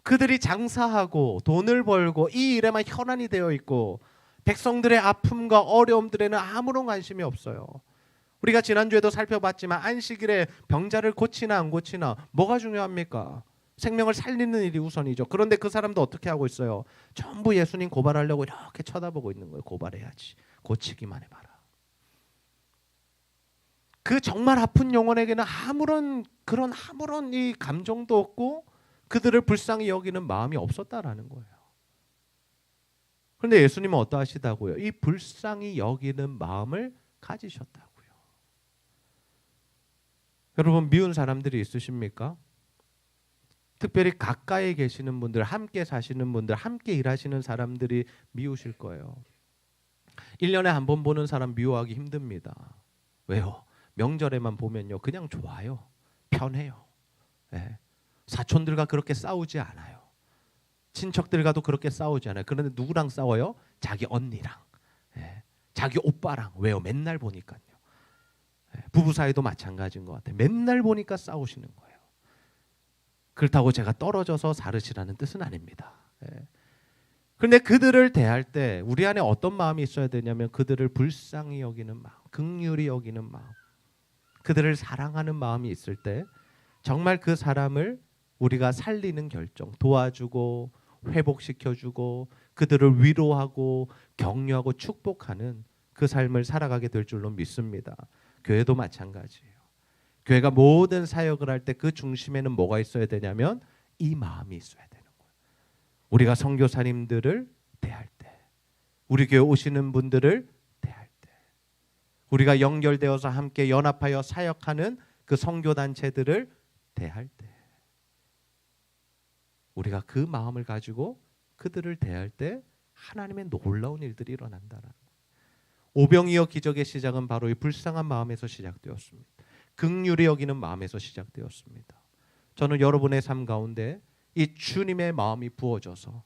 그들이 장사하고 돈을 벌고 이 일에만 혈안이 되어 있고 백성들의 아픔과 어려움들에는 아무런 관심이 없어요. 우리가 지난주에도 살펴봤지만 안식일에 병자를 고치나 안 고치나 뭐가 중요합니까? 생명을 살리는 일이 우선이죠. 그런데 그 사람도 어떻게 하고 있어요? 전부 예수님 고발하려고 이렇게 쳐다보고 있는 거예요. 고발해야지. 고치기만 해봐라. 그 정말 아픈 영혼에게는 아무런 이 감정도 없고 그들을 불쌍히 여기는 마음이 없었다라는 거예요. 그런데 예수님은 어떠하시다고요? 이 불쌍히 여기는 마음을 가지셨다고요. 여러분, 미운 사람들이 있으십니까? 특별히 가까이 계시는 분들, 함께 사시는 분들, 함께 일하시는 사람들이 미우실 거예요. 1년에 한 번 보는 사람 미워하기 힘듭니다. 왜요? 명절에만 보면요, 그냥 좋아요. 편해요. 사촌들과 그렇게 싸우지 않아요. 친척들과도 그렇게 싸우지 않아요. 그런데 누구랑 싸워요? 자기 언니랑, 자기 오빠랑. 왜요? 맨날 보니까요. 부부 사이도 마찬가지인 것 같아요. 맨날 보니까 싸우시는 거예요. 그렇다고 제가 떨어져서 살으시라는 뜻은 아닙니다. 그런데 그들을 대할 때 우리 안에 어떤 마음이 있어야 되냐면 그들을 불쌍히 여기는 마음, 긍휼히 여기는 마음, 그들을 사랑하는 마음이 있을 때 정말 그 사람을 우리가 살리는 결정, 도와주고 회복시켜주고 그들을 위로하고 격려하고 축복하는 그 삶을 살아가게 될 줄로 믿습니다. 교회도 마찬가지예요. 교회가 모든 사역을 할 때 그 중심에는 뭐가 있어야 되냐면 이 마음이 있어야 되는 거예요. 우리가 선교사님들을 대할 때, 우리 교회 오시는 분들을 대할 때, 우리가 연결되어서 함께 연합하여 사역하는 그 선교단체들을 대할 때 우리가 그 마음을 가지고 그들을 대할 때 하나님의 놀라운 일들이 일어난다는 거예요. 오병이어 기적의 시작은 바로 이 불쌍한 마음에서 시작되었습니다. 긍휼히 여기는 마음에서 시작되었습니다. 저는 여러분의 삶 가운데 이 주님의 마음이 부어져서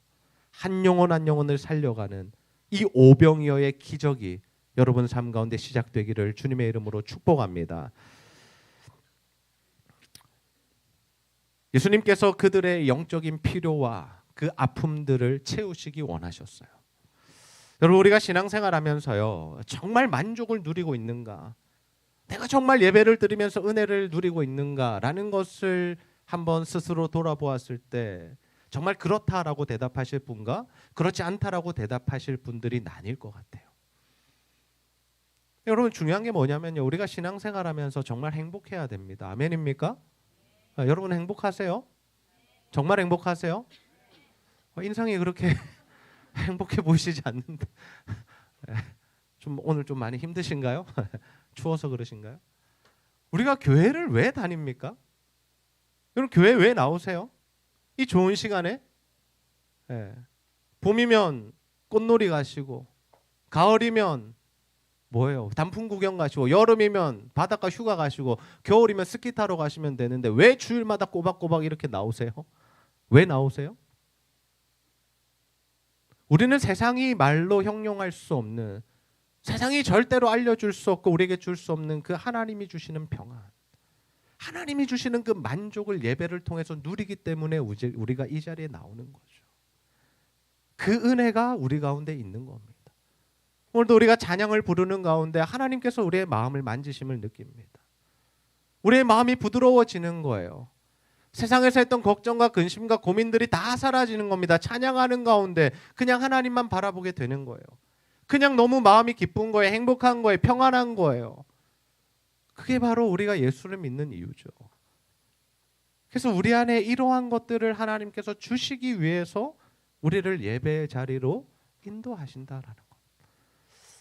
한 영혼 한 영혼을 살려가는 이 오병이어의 기적이 여러분 삶 가운데 시작되기를 주님의 이름으로 축복합니다. 예수님께서 그들의 영적인 필요와 그 아픔들을 채우시기 원하셨어요. 여러분, 우리가 신앙생활하면서요, 정말 만족을 누리고 있는가? 내가 정말 예배를 드리면서 은혜를 누리고 있는가라는 것을 한번 스스로 돌아보았을 때 정말 그렇다라고 대답하실 분과 그렇지 않다라고 대답하실 분들이 나뉠 것 같아요. 여러분, 중요한 게 뭐냐면요, 우리가 신앙생활하면서 정말 행복해야 됩니다. 아멘입니까? 여러분 행복하세요? 정말 행복하세요? 인상이 그렇게 행복해 보이시지 않는데 좀 오늘 좀 많이 힘드신가요? 추워서 그러신가요? 우리가 교회를 왜 다닙니까? 여러분, 교회 왜 나오세요? 이 좋은 시간에 봄이면 꽃놀이 가시고, 가을이면 뭐예요? 단풍 구경 가시고, 여름이면 바닷가 휴가 가시고, 겨울이면 스키 타러 가시면 되는데 왜 주일마다 꼬박꼬박 이렇게 나오세요? 왜 나오세요? 우리는 세상이 말로 형용할 수 없는, 세상이 절대로 알려줄 수 없고 우리에게 줄 수 없는 그 하나님이 주시는 평안, 하나님이 주시는 그 만족을 예배를 통해서 누리기 때문에 우리가 이 자리에 나오는 거죠. 그 은혜가 우리 가운데 있는 겁니다. 오늘도 우리가 찬양을 부르는 가운데 하나님께서 우리의 마음을 만지심을 느낍니다. 우리의 마음이 부드러워지는 거예요. 세상에서 했던 걱정과 근심과 고민들이 다 사라지는 겁니다. 찬양하는 가운데 그냥 하나님만 바라보게 되는 거예요. 그냥 너무 마음이 기쁜 거예요. 행복한 거예요. 평안한 거예요. 그게 바로 우리가 예수를 믿는 이유죠. 그래서 우리 안에 이러한 것들을 하나님께서 주시기 위해서 우리를 예배의 자리로 인도하신다라는 것.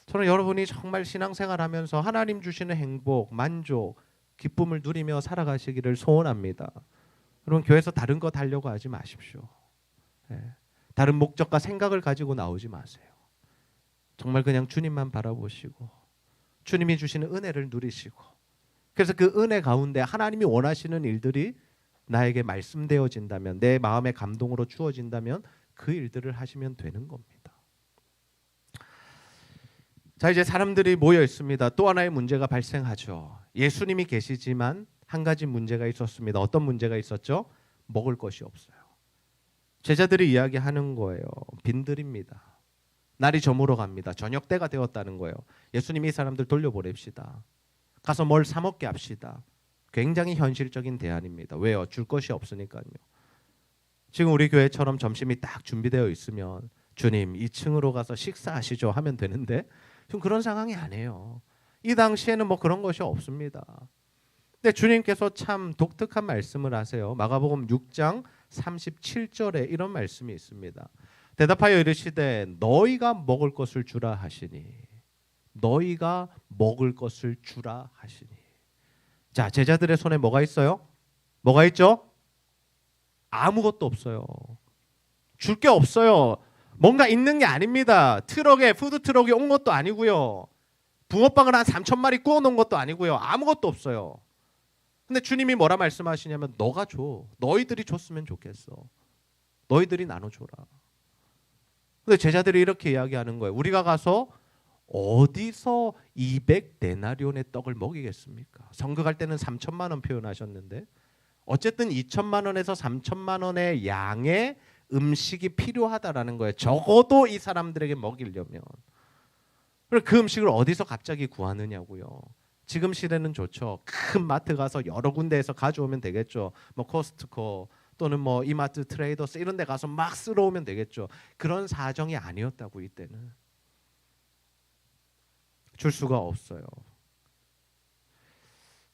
저는 여러분이 정말 신앙생활하면서 하나님 주시는 행복, 만족, 기쁨을 누리며 살아가시기를 소원합니다. 여러분, 교회에서 다른 거 달려고 하지 마십시오. 다른 목적과 생각을 가지고 나오지 마세요. 정말 그냥 주님만 바라보시고 주님이 주시는 은혜를 누리시고, 그래서 그 은혜 가운데 하나님이 원하시는 일들이 나에게 말씀되어진다면, 내 마음의 감동으로 주어진다면 그 일들을 하시면 되는 겁니다. 자, 이제 사람들이 모여 있습니다. 또 하나의 문제가 발생하죠. 예수님이 계시지만 한 가지 문제가 있었습니다. 어떤 문제가 있었죠? 먹을 것이 없어요. 제자들이 이야기하는 거예요. 빈들입니다. 날이 저물어 갑니다. 저녁 때가 되었다는 거예요. 예수님이 이 사람들 돌려보냅시다. 가서 뭘 사 먹게 합시다. 굉장히 현실적인 대안입니다. 왜요? 줄 것이 없으니까요. 지금 우리 교회처럼 점심이 딱 준비되어 있으면 주님 2층으로 가서 식사하시죠 하면 되는데 지금 그런 상황이 아니에요. 이 당시에는 뭐 그런 것이 없습니다. 근데 주님께서 참 독특한 말씀을 하세요. 마가복음 6장 37절에 이런 말씀이 있습니다. 대답하여 이르시되 너희가 먹을 것을 주라 하시니, 너희가 먹을 것을 주라 하시니. 자, 제자들의 손에 뭐가 있어요? 뭐가 있죠? 아무것도 없어요. 줄 게 없어요. 뭔가 있는 게 아닙니다. 트럭에, 푸드 트럭이 온 것도 아니고요. 붕어빵을 한 3,000마리 구워 놓은 것도 아니고요. 아무것도 없어요. 근데 주님이 뭐라 말씀하시냐면 너가 줘. 너희들이 줬으면 좋겠어. 너희들이 나눠줘라. 근데 제자들이 이렇게 이야기하는 거예요. 우리가 가서 어디서 200데나리온의 떡을 먹이겠습니까? 성극할 때는 3천만 원 표현하셨는데 어쨌든 2천만 원에서 3천만 원의 양의 음식이 필요하다라는 거예요. 적어도 이 사람들에게 먹이려면. 그 음식을 어디서 갑자기 구하느냐고요. 지금 시대는 좋죠. 큰 마트 가서 여러 군데에서 가져오면 되겠죠. 뭐 코스트코 또는 뭐 이마트 트레이더스 이런 데 가서 막 쓸어오면 되겠죠. 그런 사정이 아니었다고 이때는. 줄 수가 없어요.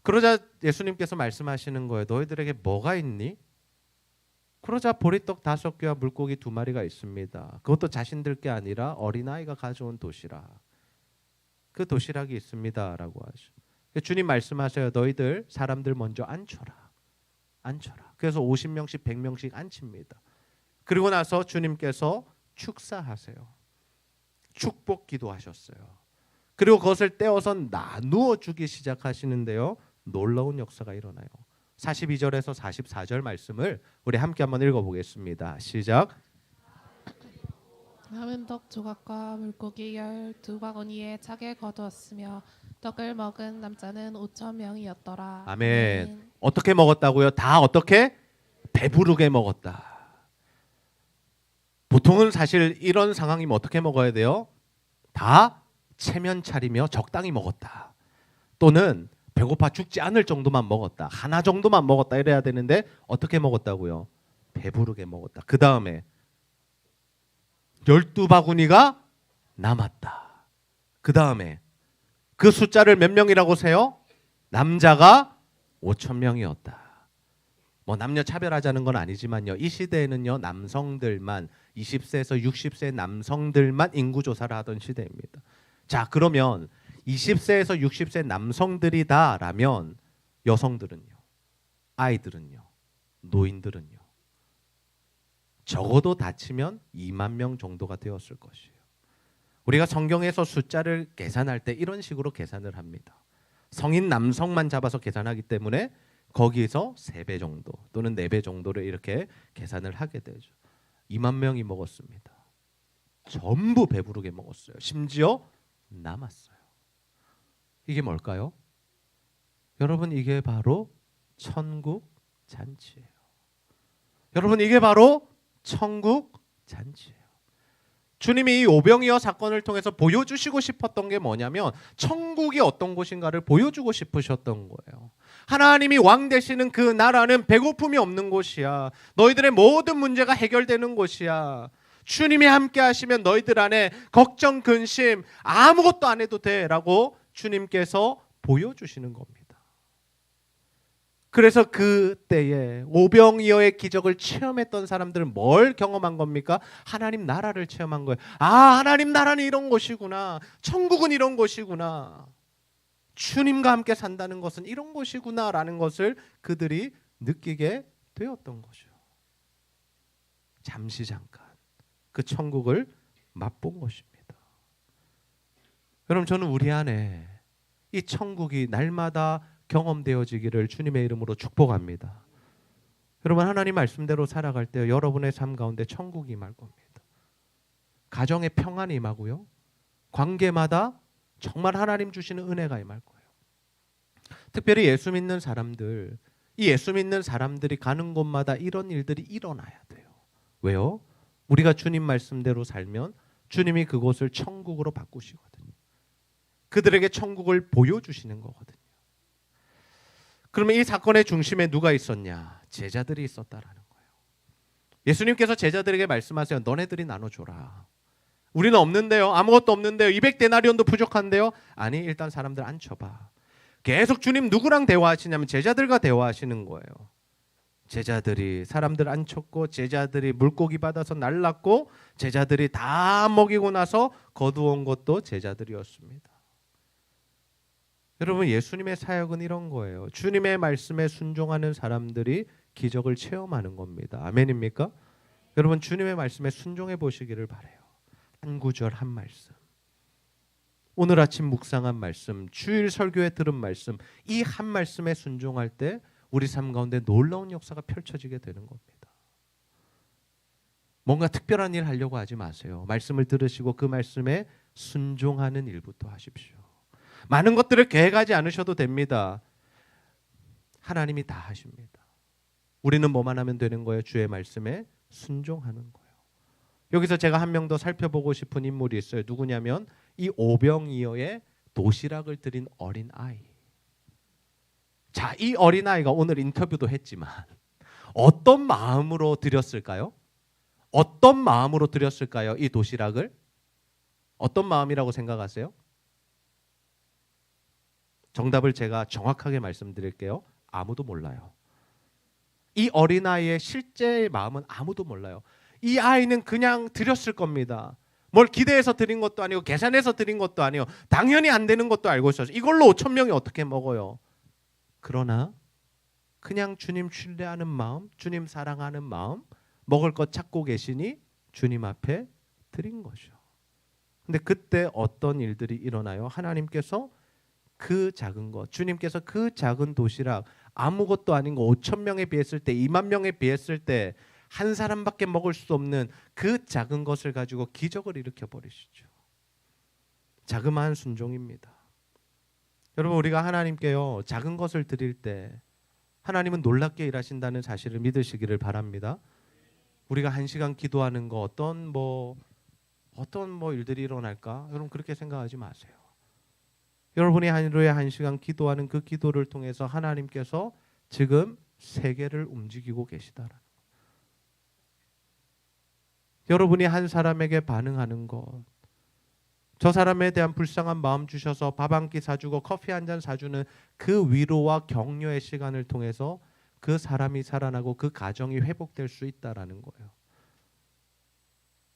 그러자 예수님께서 말씀하시는 거예요. 너희들에게 뭐가 있니? 그러자 보리떡 5개와 물고기 2마리가 있습니다. 그것도 자신들 게 아니라 어린아이가 가져온 도시락. 그 도시락이 있습니다 라고 하죠. 주님 말씀하세요. 너희들 사람들 먼저 앉혀라. 앉혀라. 그래서 50명씩 100명씩 앉힙니다. 그리고 나서 주님께서 축사하세요. 축복 기도하셨어요. 그리고 그것을 떼어서 나누어 주기 시작하시는데요. 놀라운 역사가 일어나요. 42절에서 44절 말씀을 우리 함께 한번 읽어보겠습니다. 시작. 남은 떡 조각과 물고기 12바구니에 차게 거두었으며 떡을 먹은 남자는 5천 명이었더라. 아멘. 어떻게 먹었다고요? 다 어떻게? 배부르게 먹었다. 보통은 사실 이런 상황이면 어떻게 먹어야 돼요? 다 체면 차리며 적당히 먹었다. 또는 배고파 죽지 않을 정도만 먹었다. 하나 정도만 먹었다 이래야 되는데 어떻게 먹었다고요? 배부르게 먹었다. 그 다음에 12바구니가 남았다. 그 다음에 그 숫자를 몇 명이라고 세요? 남자가 5천 명이었다. 뭐 남녀 차별하자는 건 아니지만요. 이 시대에는요. 남성들만 20세에서 60세 남성들만 인구 조사를 하던 시대입니다. 자, 그러면 20세에서 60세 남성들이다라면 여성들은요. 아이들은요. 노인들은요. 적어도 다치면 2만 명 정도가 되었을 것이에요. 우리가 성경에서 숫자를 계산할 때 이런 식으로 계산을 합니다. 성인 남성만 잡아서 계산하기 때문에 거기에서 3배 정도 또는 4배 정도를 이렇게 계산을 하게 되죠. 2만 명이 먹었습니다. 전부 배부르게 먹었어요. 심지어 남았어요. 이게 뭘까요? 여러분, 이게 바로 천국 잔치예요. 여러분, 이게 바로 천국 잔치예요. 주님이 이 오병이어 사건을 통해서 보여주시고 싶었던 게 뭐냐면 천국이 어떤 곳인가를 보여주고 싶으셨던 거예요. 하나님이 왕 되시는 그 나라는 배고픔이 없는 곳이야. 너희들의 모든 문제가 해결되는 곳이야. 주님이 함께 하시면 너희들 안에 걱정, 근심 아무것도 안 해도 돼라고 주님께서 보여주시는 겁니다. 그래서 그때에 오병이어의 기적을 체험했던 사람들은 뭘 경험한 겁니까? 하나님 나라를 체험한 거예요. 아, 하나님 나라는 이런 곳이구나. 천국은 이런 곳이구나. 주님과 함께 산다는 것은 이런 곳이구나라는 것을 그들이 느끼게 되었던 거죠. 잠시 잠깐 그 천국을 맛본 것입니다. 여러분, 저는 우리 안에 이 천국이 날마다 경험되어지기를 주님의 이름으로 축복합니다. 여러분, 하나님 말씀대로 살아갈 때 여러분의 삶 가운데 천국이 임할 겁니다. 가정의 평안이 임하고요. 관계마다 정말 하나님 주시는 은혜가 임할 거예요. 특별히 예수 믿는 사람들, 이 예수 믿는 사람들이 가는 곳마다 이런 일들이 일어나야 돼요. 왜요? 우리가 주님 말씀대로 살면 주님이 그곳을 천국으로 바꾸시거든요. 그들에게 천국을 보여주시는 거거든요. 그러면 이 사건의 중심에 누가 있었냐? 제자들이 있었다라는 거예요. 예수님께서 제자들에게 말씀하세요. 너네들이 나눠줘라. 우리는 없는데요. 아무것도 없는데요. 200데나리온도 부족한데요. 아니, 일단 사람들 앉혀봐. 계속 주님 누구랑 대화하시냐면 제자들과 대화하시는 거예요. 제자들이 사람들 앉혔고 제자들이 물고기 받아서 날랐고 제자들이 다 먹이고 나서 거두온 것도 제자들이었습니다. 여러분, 예수님의 사역은 이런 거예요. 주님의 말씀에 순종하는 사람들이 기적을 체험하는 겁니다. 아멘입니까? 여러분, 주님의 말씀에 순종해 보시기를 바라요. 한 구절 한 말씀, 오늘 아침 묵상한 말씀, 주일 설교에 들은 말씀, 이 한 말씀에 순종할 때 우리 삶 가운데 놀라운 역사가 펼쳐지게 되는 겁니다. 뭔가 특별한 일 하려고 하지 마세요. 말씀을 들으시고 그 말씀에 순종하는 일부터 하십시오. 많은 것들을 계획하지 않으셔도 됩니다. 하나님이 다 하십니다. 우리는 뭐만 하면 되는 거예요? 주의 말씀에 순종하는 거예요. 여기서 제가 한 명 더 살펴보고 싶은 인물이 있어요. 누구냐면 이 오병이어의 도시락을 드린 어린 아이. 자, 이 어린 아이가 오늘 인터뷰도 했지만 어떤 마음으로 드렸을까요? 어떤 마음으로 드렸을까요? 이 도시락을 어떤 마음이라고 생각하세요? 정답을 제가 정확하게 말씀드릴게요. 아무도 몰라요. 이 어린아이의 실제 마음은 아무도 몰라요. 이 아이는 그냥 드렸을 겁니다. 뭘 기대해서 드린 것도 아니고 계산해서 드린 것도 아니고 당연히 안 되는 것도 알고 있었어요. 이걸로 5천 명이 어떻게 먹어요? 그러나 그냥 주님 신뢰하는 마음, 주님 사랑하는 마음, 먹을 것 찾고 계시니 주님 앞에 드린 거죠. 근데 그때 어떤 일들이 일어나요? 하나님께서 그 작은 것, 주님께서 그 작은 도시락 아무것도 아닌 거 5천 명에 비했을 때 2만 명에 비했을 때 한 사람밖에 먹을 수 없는 그 작은 것을 가지고 기적을 일으켜 버리시죠. 자그마한 순종입니다. 여러분, 우리가 하나님께요 작은 것을 드릴 때 하나님은 놀랍게 일하신다는 사실을 믿으시기를 바랍니다. 우리가 1시간 기도하는 거 어떤 일들이 일어날까? 여러분, 그렇게 생각하지 마세요. 여러분이 하루에 1시간 기도하는 그 기도를 통해서 하나님께서 지금 세계를 움직이고 계시다라는 것. 여러분이 한 사람에게 반응하는 것, 저 사람에 대한 불쌍한 마음 주셔서 밥 한 끼 사주고 커피 한 잔 사주는 그 위로와 격려의 시간을 통해서 그 사람이 살아나고 그 가정이 회복될 수 있다라는 거예요.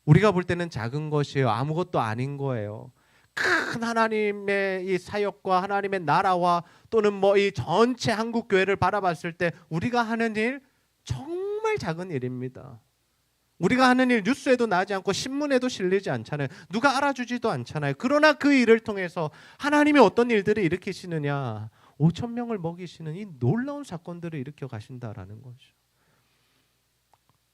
우리가 볼 때는 작은 것이에요. 아무것도 아닌 거예요. 큰 하나님의 이 사역과 하나님의 나라와 또는 뭐 이 전체 한국 교회를 바라봤을 때 우리가 하는 일 정말 작은 일입니다. 우리가 하는 일 뉴스에도 나지 않고 신문에도 실리지 않잖아요. 누가 알아주지도 않잖아요. 그러나 그 일을 통해서 하나님이 어떤 일들을 일으키시느냐, 5천 명을 먹이시는 이 놀라운 사건들을 일으켜 가신다라는 거죠.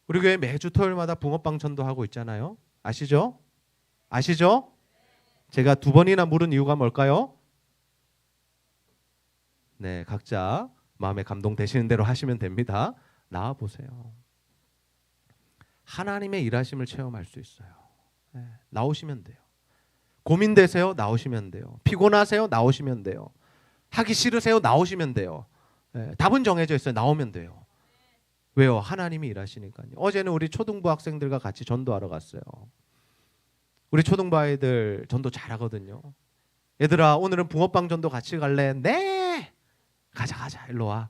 우리 교회 매주 토요일마다 붕어빵 전도하고 있잖아요. 아시죠? 아시죠? 제가 2번이나 물은 이유가 뭘까요? 네, 각자 마음에 감동되시는 대로 하시면 됩니다. 나와 보세요. 하나님의 일하심을 체험할 수 있어요. 네, 나오시면 돼요. 고민되세요? 나오시면 돼요. 피곤하세요? 나오시면 돼요. 하기 싫으세요? 나오시면 돼요. 네, 답은 정해져 있어요. 나오면 돼요. 왜요? 하나님이 일하시니까요. 어제는 우리 초등부 학생들과 같이 전도하러 갔어요. 우리 초등부 아이들 전도 잘하거든요. 얘들아, 오늘은 붕어빵 전도 같이 갈래? 네! 가자 일로 와.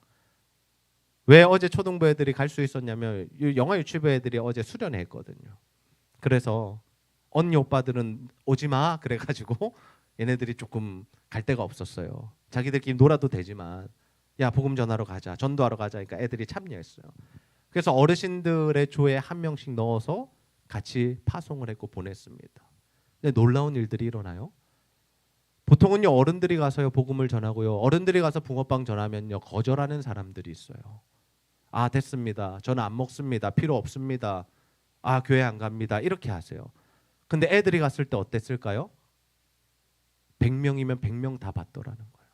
왜 어제 초등부 애들이 갈 수 있었냐면 영어 유치부 애들이 어제 수련회 했거든요. 그래서 언니 오빠들은 오지 마 그래가지고 얘네들이 조금 갈 데가 없었어요. 자기들끼리 놀아도 되지만 야, 복음 전하러 가자, 전도하러 가자. 그러니까 애들이 참여했어요. 그래서 어르신들의 조에 한 명씩 넣어서 같이 파송을 했고 보냈습니다. 근데 놀라운 일들이 일어나요. 보통은요 어른들이 가서요 복음을 전하고요, 어른들이 가서 붕어빵 전하면요 거절하는 사람들이 있어요. 아, 됐습니다. 저는 안 먹습니다. 필요 없습니다. 아, 교회 안 갑니다. 이렇게 하세요. 근데 애들이 갔을 때 어땠을까요? 100명이면 100명 다 받더라는 거예요.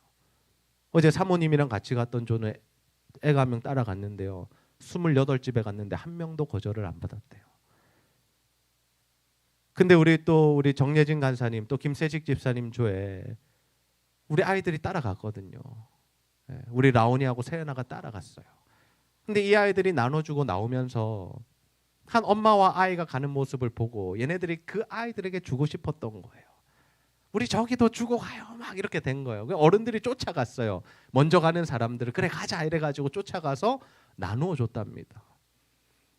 어제 사모님이랑 같이 갔던 조는 애가 한 명 따라갔는데요. 28집에 갔는데 한 명도 거절을 안 받았대요. 근데 우리 정예진 간사님 또 김세식 집사님 조에 우리 아이들이 따라갔거든요. 우리 라온이하고 세연아가 따라갔어요. 근데 이 아이들이 나눠주고 나오면서 한 엄마와 아이가 가는 모습을 보고 얘네들이 그 아이들에게 주고 싶었던 거예요. 우리 저기도 주고 가요. 막 이렇게 된 거예요. 어른들이 쫓아갔어요. 먼저 가는 사람들을 그래 가자 이래가지고 쫓아가서 나누어 줬답니다.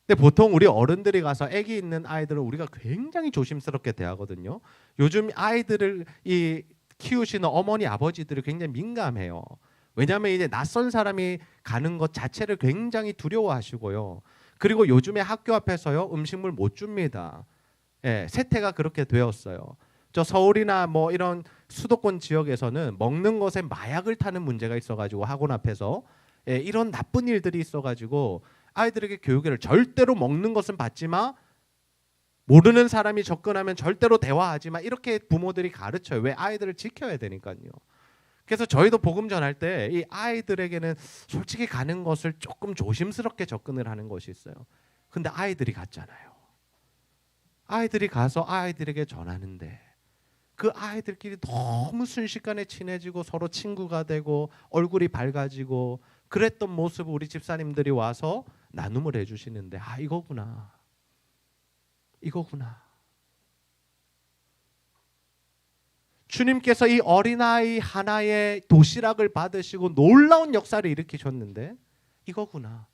근데 보통 우리 어른들이 가서 아기 있는 아이들은 우리가 굉장히 조심스럽게 대하거든요. 요즘 아이들을 키우시는 어머니 아버지들이 굉장히 민감해요. 왜냐하면 이제 낯선 사람이 가는 것 자체를 굉장히 두려워하시고요. 그리고 요즘에 학교 앞에서요 음식물 못 줍니다. 세태가 그렇게 되었어요. 저 서울이나 뭐 이런 수도권 지역에서는 먹는 것에 마약을 타는 문제가 있어가지고 학원 앞에서 이런 나쁜 일들이 있어가지고 아이들에게 교육을 절대로 먹는 것은 받지 마, 모르는 사람이 접근하면 절대로 대화하지 마, 이렇게 부모들이 가르쳐요. 왜? 아이들을 지켜야 되니까요. 그래서 저희도 복음 전할 때 이 아이들에게는 솔직히 가는 것을 조금 조심스럽게 접근을 하는 것이 있어요. 근데 아이들이 갔잖아요. 아이들이 가서 아이들에게 전하는데 그 아이들끼리 너무 순식간에 친해지고 서로 친구가 되고 얼굴이 밝아지고 그랬던 모습을 우리 집사님들이 와서 나눔을 해주시는데 아, 이거구나. 주님께서 이 어린아이 하나의 도시락을 받으시고 놀라운 역사를 일으키셨는데 이거구나.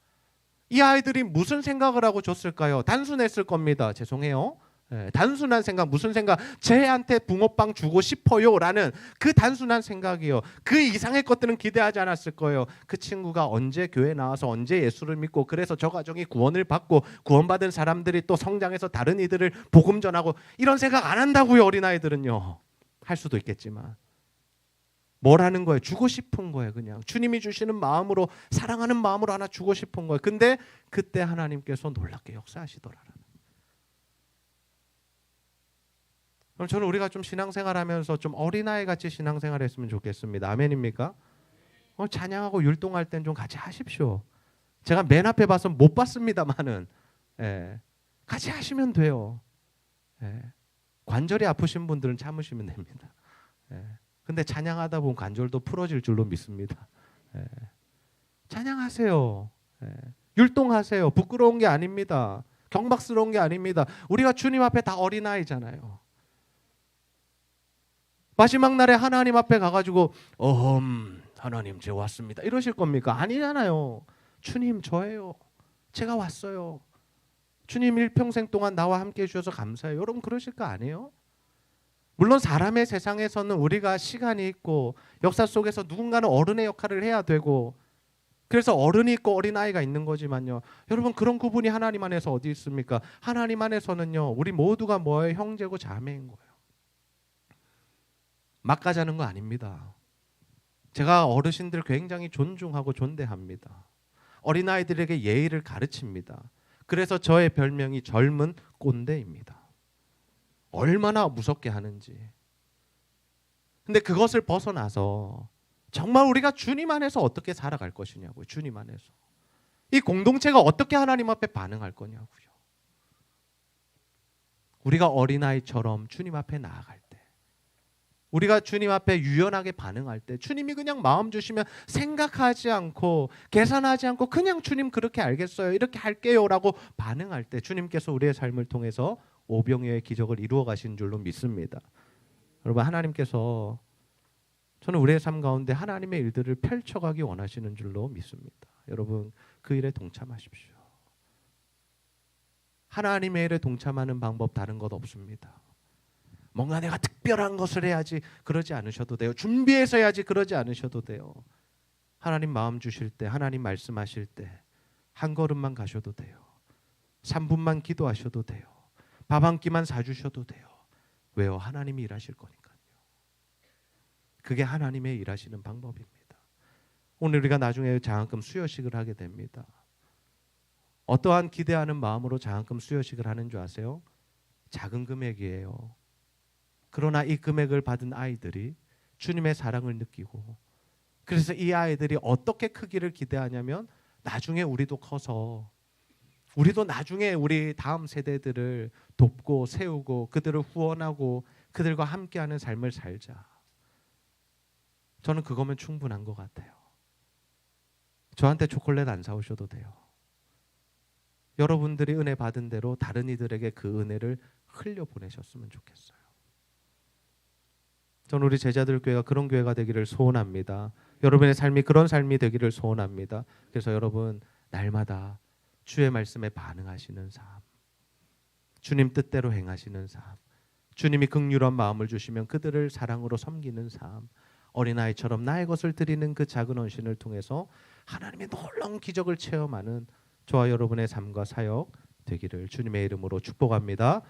이 아이들이 무슨 생각을 하고 줬을까요? 단순했을 겁니다. 죄송해요. 단순한 생각, 무슨 생각? 쟤한테 붕어빵 주고 싶어요 라는 그 단순한 생각이요. 그 이상의 것들은 기대하지 않았을 거예요. 그 친구가 언제 교회 나와서 언제 예수를 믿고 그래서 저 가정이 구원을 받고 구원받은 사람들이 또 성장해서 다른 이들을 복음 전하고 이런 생각 안 한다고요. 어린아이들은요. 할 수도 있겠지만 뭘 하는 거예요? 주고 싶은 거예요. 그냥 주님이 주시는 마음으로, 사랑하는 마음으로 하나 주고 싶은 거예요. 근데 그때 하나님께서 놀랍게 역사하시더라는. 그럼 저는 우리가 좀 신앙생활하면서 좀 어린아이 같이 신앙생활했으면 좋겠습니다. 아멘입니까? 찬양하고 율동할 땐 좀 같이 하십시오. 제가 맨 앞에 봐서 못 봤습니다만은, 예, 같이 하시면 돼요. 예, 관절이 아프신 분들은 참으시면 됩니다. 예, 근데 찬양하다 보면 관절도 풀어질 줄로 믿습니다. 예, 찬양하세요. 예, 율동하세요. 부끄러운 게 아닙니다. 경박스러운 게 아닙니다. 우리가 주님 앞에 다 어린아이잖아요. 마지막 날에 하나님 앞에 가가지고 하나님 제가 왔습니다 이러실 겁니까? 아니잖아요. 주님 저예요. 제가 왔어요. 주님 일평생 동안 나와 함께 해주셔서 감사해요. 여러분 그러실 거 아니에요? 물론 사람의 세상에서는 우리가 시간이 있고 역사 속에서 누군가는 어른의 역할을 해야 되고, 그래서 어른이 있고 어린아이가 있는 거지만요, 여러분 그런 구분이 하나님 안에서 어디 있습니까? 하나님 안에서는요 우리 모두가 뭐예요? 형제고 자매인 거예요. 막가자는 거 아닙니다. 제가 어르신들 굉장히 존중하고 존대합니다. 어린아이들에게 예의를 가르칩니다. 그래서 저의 별명이 젊은 꼰대입니다. 얼마나 무섭게 하는지. 근데 그것을 벗어나서 정말 우리가 주님 안에서 어떻게 살아갈 것이냐고요. 주님 안에서. 이 공동체가 어떻게 하나님 앞에 반응할 거냐고요. 우리가 어린아이처럼 주님 앞에 나아갈 때, 우리가 주님 앞에 유연하게 반응할 때, 주님이 그냥 마음 주시면 생각하지 않고 계산하지 않고 그냥 주님 그렇게 알겠어요, 이렇게 할게요 라고 반응할 때 주님께서 우리의 삶을 통해서 오병이어의 기적을 이루어 가신 줄로 믿습니다. 여러분 하나님께서, 저는 우리의 삶 가운데 하나님의 일들을 펼쳐가기 원하시는 줄로 믿습니다. 여러분 그 일에 동참하십시오. 하나님의 일에 동참하는 방법 다른 것 없습니다. 뭔가 내가 특별한 것을 해야지 그러지 않으셔도 돼요. 준비해서 해야지 그러지 않으셔도 돼요. 하나님 마음 주실 때, 하나님 말씀하실 때 한 걸음만 가셔도 돼요. 3분만 기도하셔도 돼요. 밥 한 끼만 사주셔도 돼요. 왜요? 하나님이 일하실 거니까요. 그게 하나님의 일하시는 방법입니다. 오늘 우리가 나중에 장학금 수여식을 하게 됩니다. 어떠한 기대하는 마음으로 장학금 수여식을 하는 줄 아세요? 작은 금액이에요. 그러나 이 금액을 받은 아이들이 주님의 사랑을 느끼고, 그래서 이 아이들이 어떻게 크기를 기대하냐면 나중에 우리도 커서 우리도 나중에 우리 다음 세대들을 돕고 세우고 그들을 후원하고 그들과 함께하는 삶을 살자. 저는 그거면 충분한 것 같아요. 저한테 초콜릿 안 사오셔도 돼요. 여러분들이 은혜 받은 대로 다른 이들에게 그 은혜를 흘려보내셨으면 좋겠어요. 저는 우리 제자들 교회가 그런 교회가 되기를 소원합니다. 여러분의 삶이 그런 삶이 되기를 소원합니다. 그래서 여러분 날마다 주의 말씀에 반응하시는 삶, 주님 뜻대로 행하시는 삶, 주님이 긍휼한 마음을 주시면 그들을 사랑으로 섬기는 삶, 어린아이처럼 나의 것을 드리는 그 작은 헌신을 통해서 하나님의 놀라운 기적을 체험하는 저와 여러분의 삶과 사역 되기를 주님의 이름으로 축복합니다.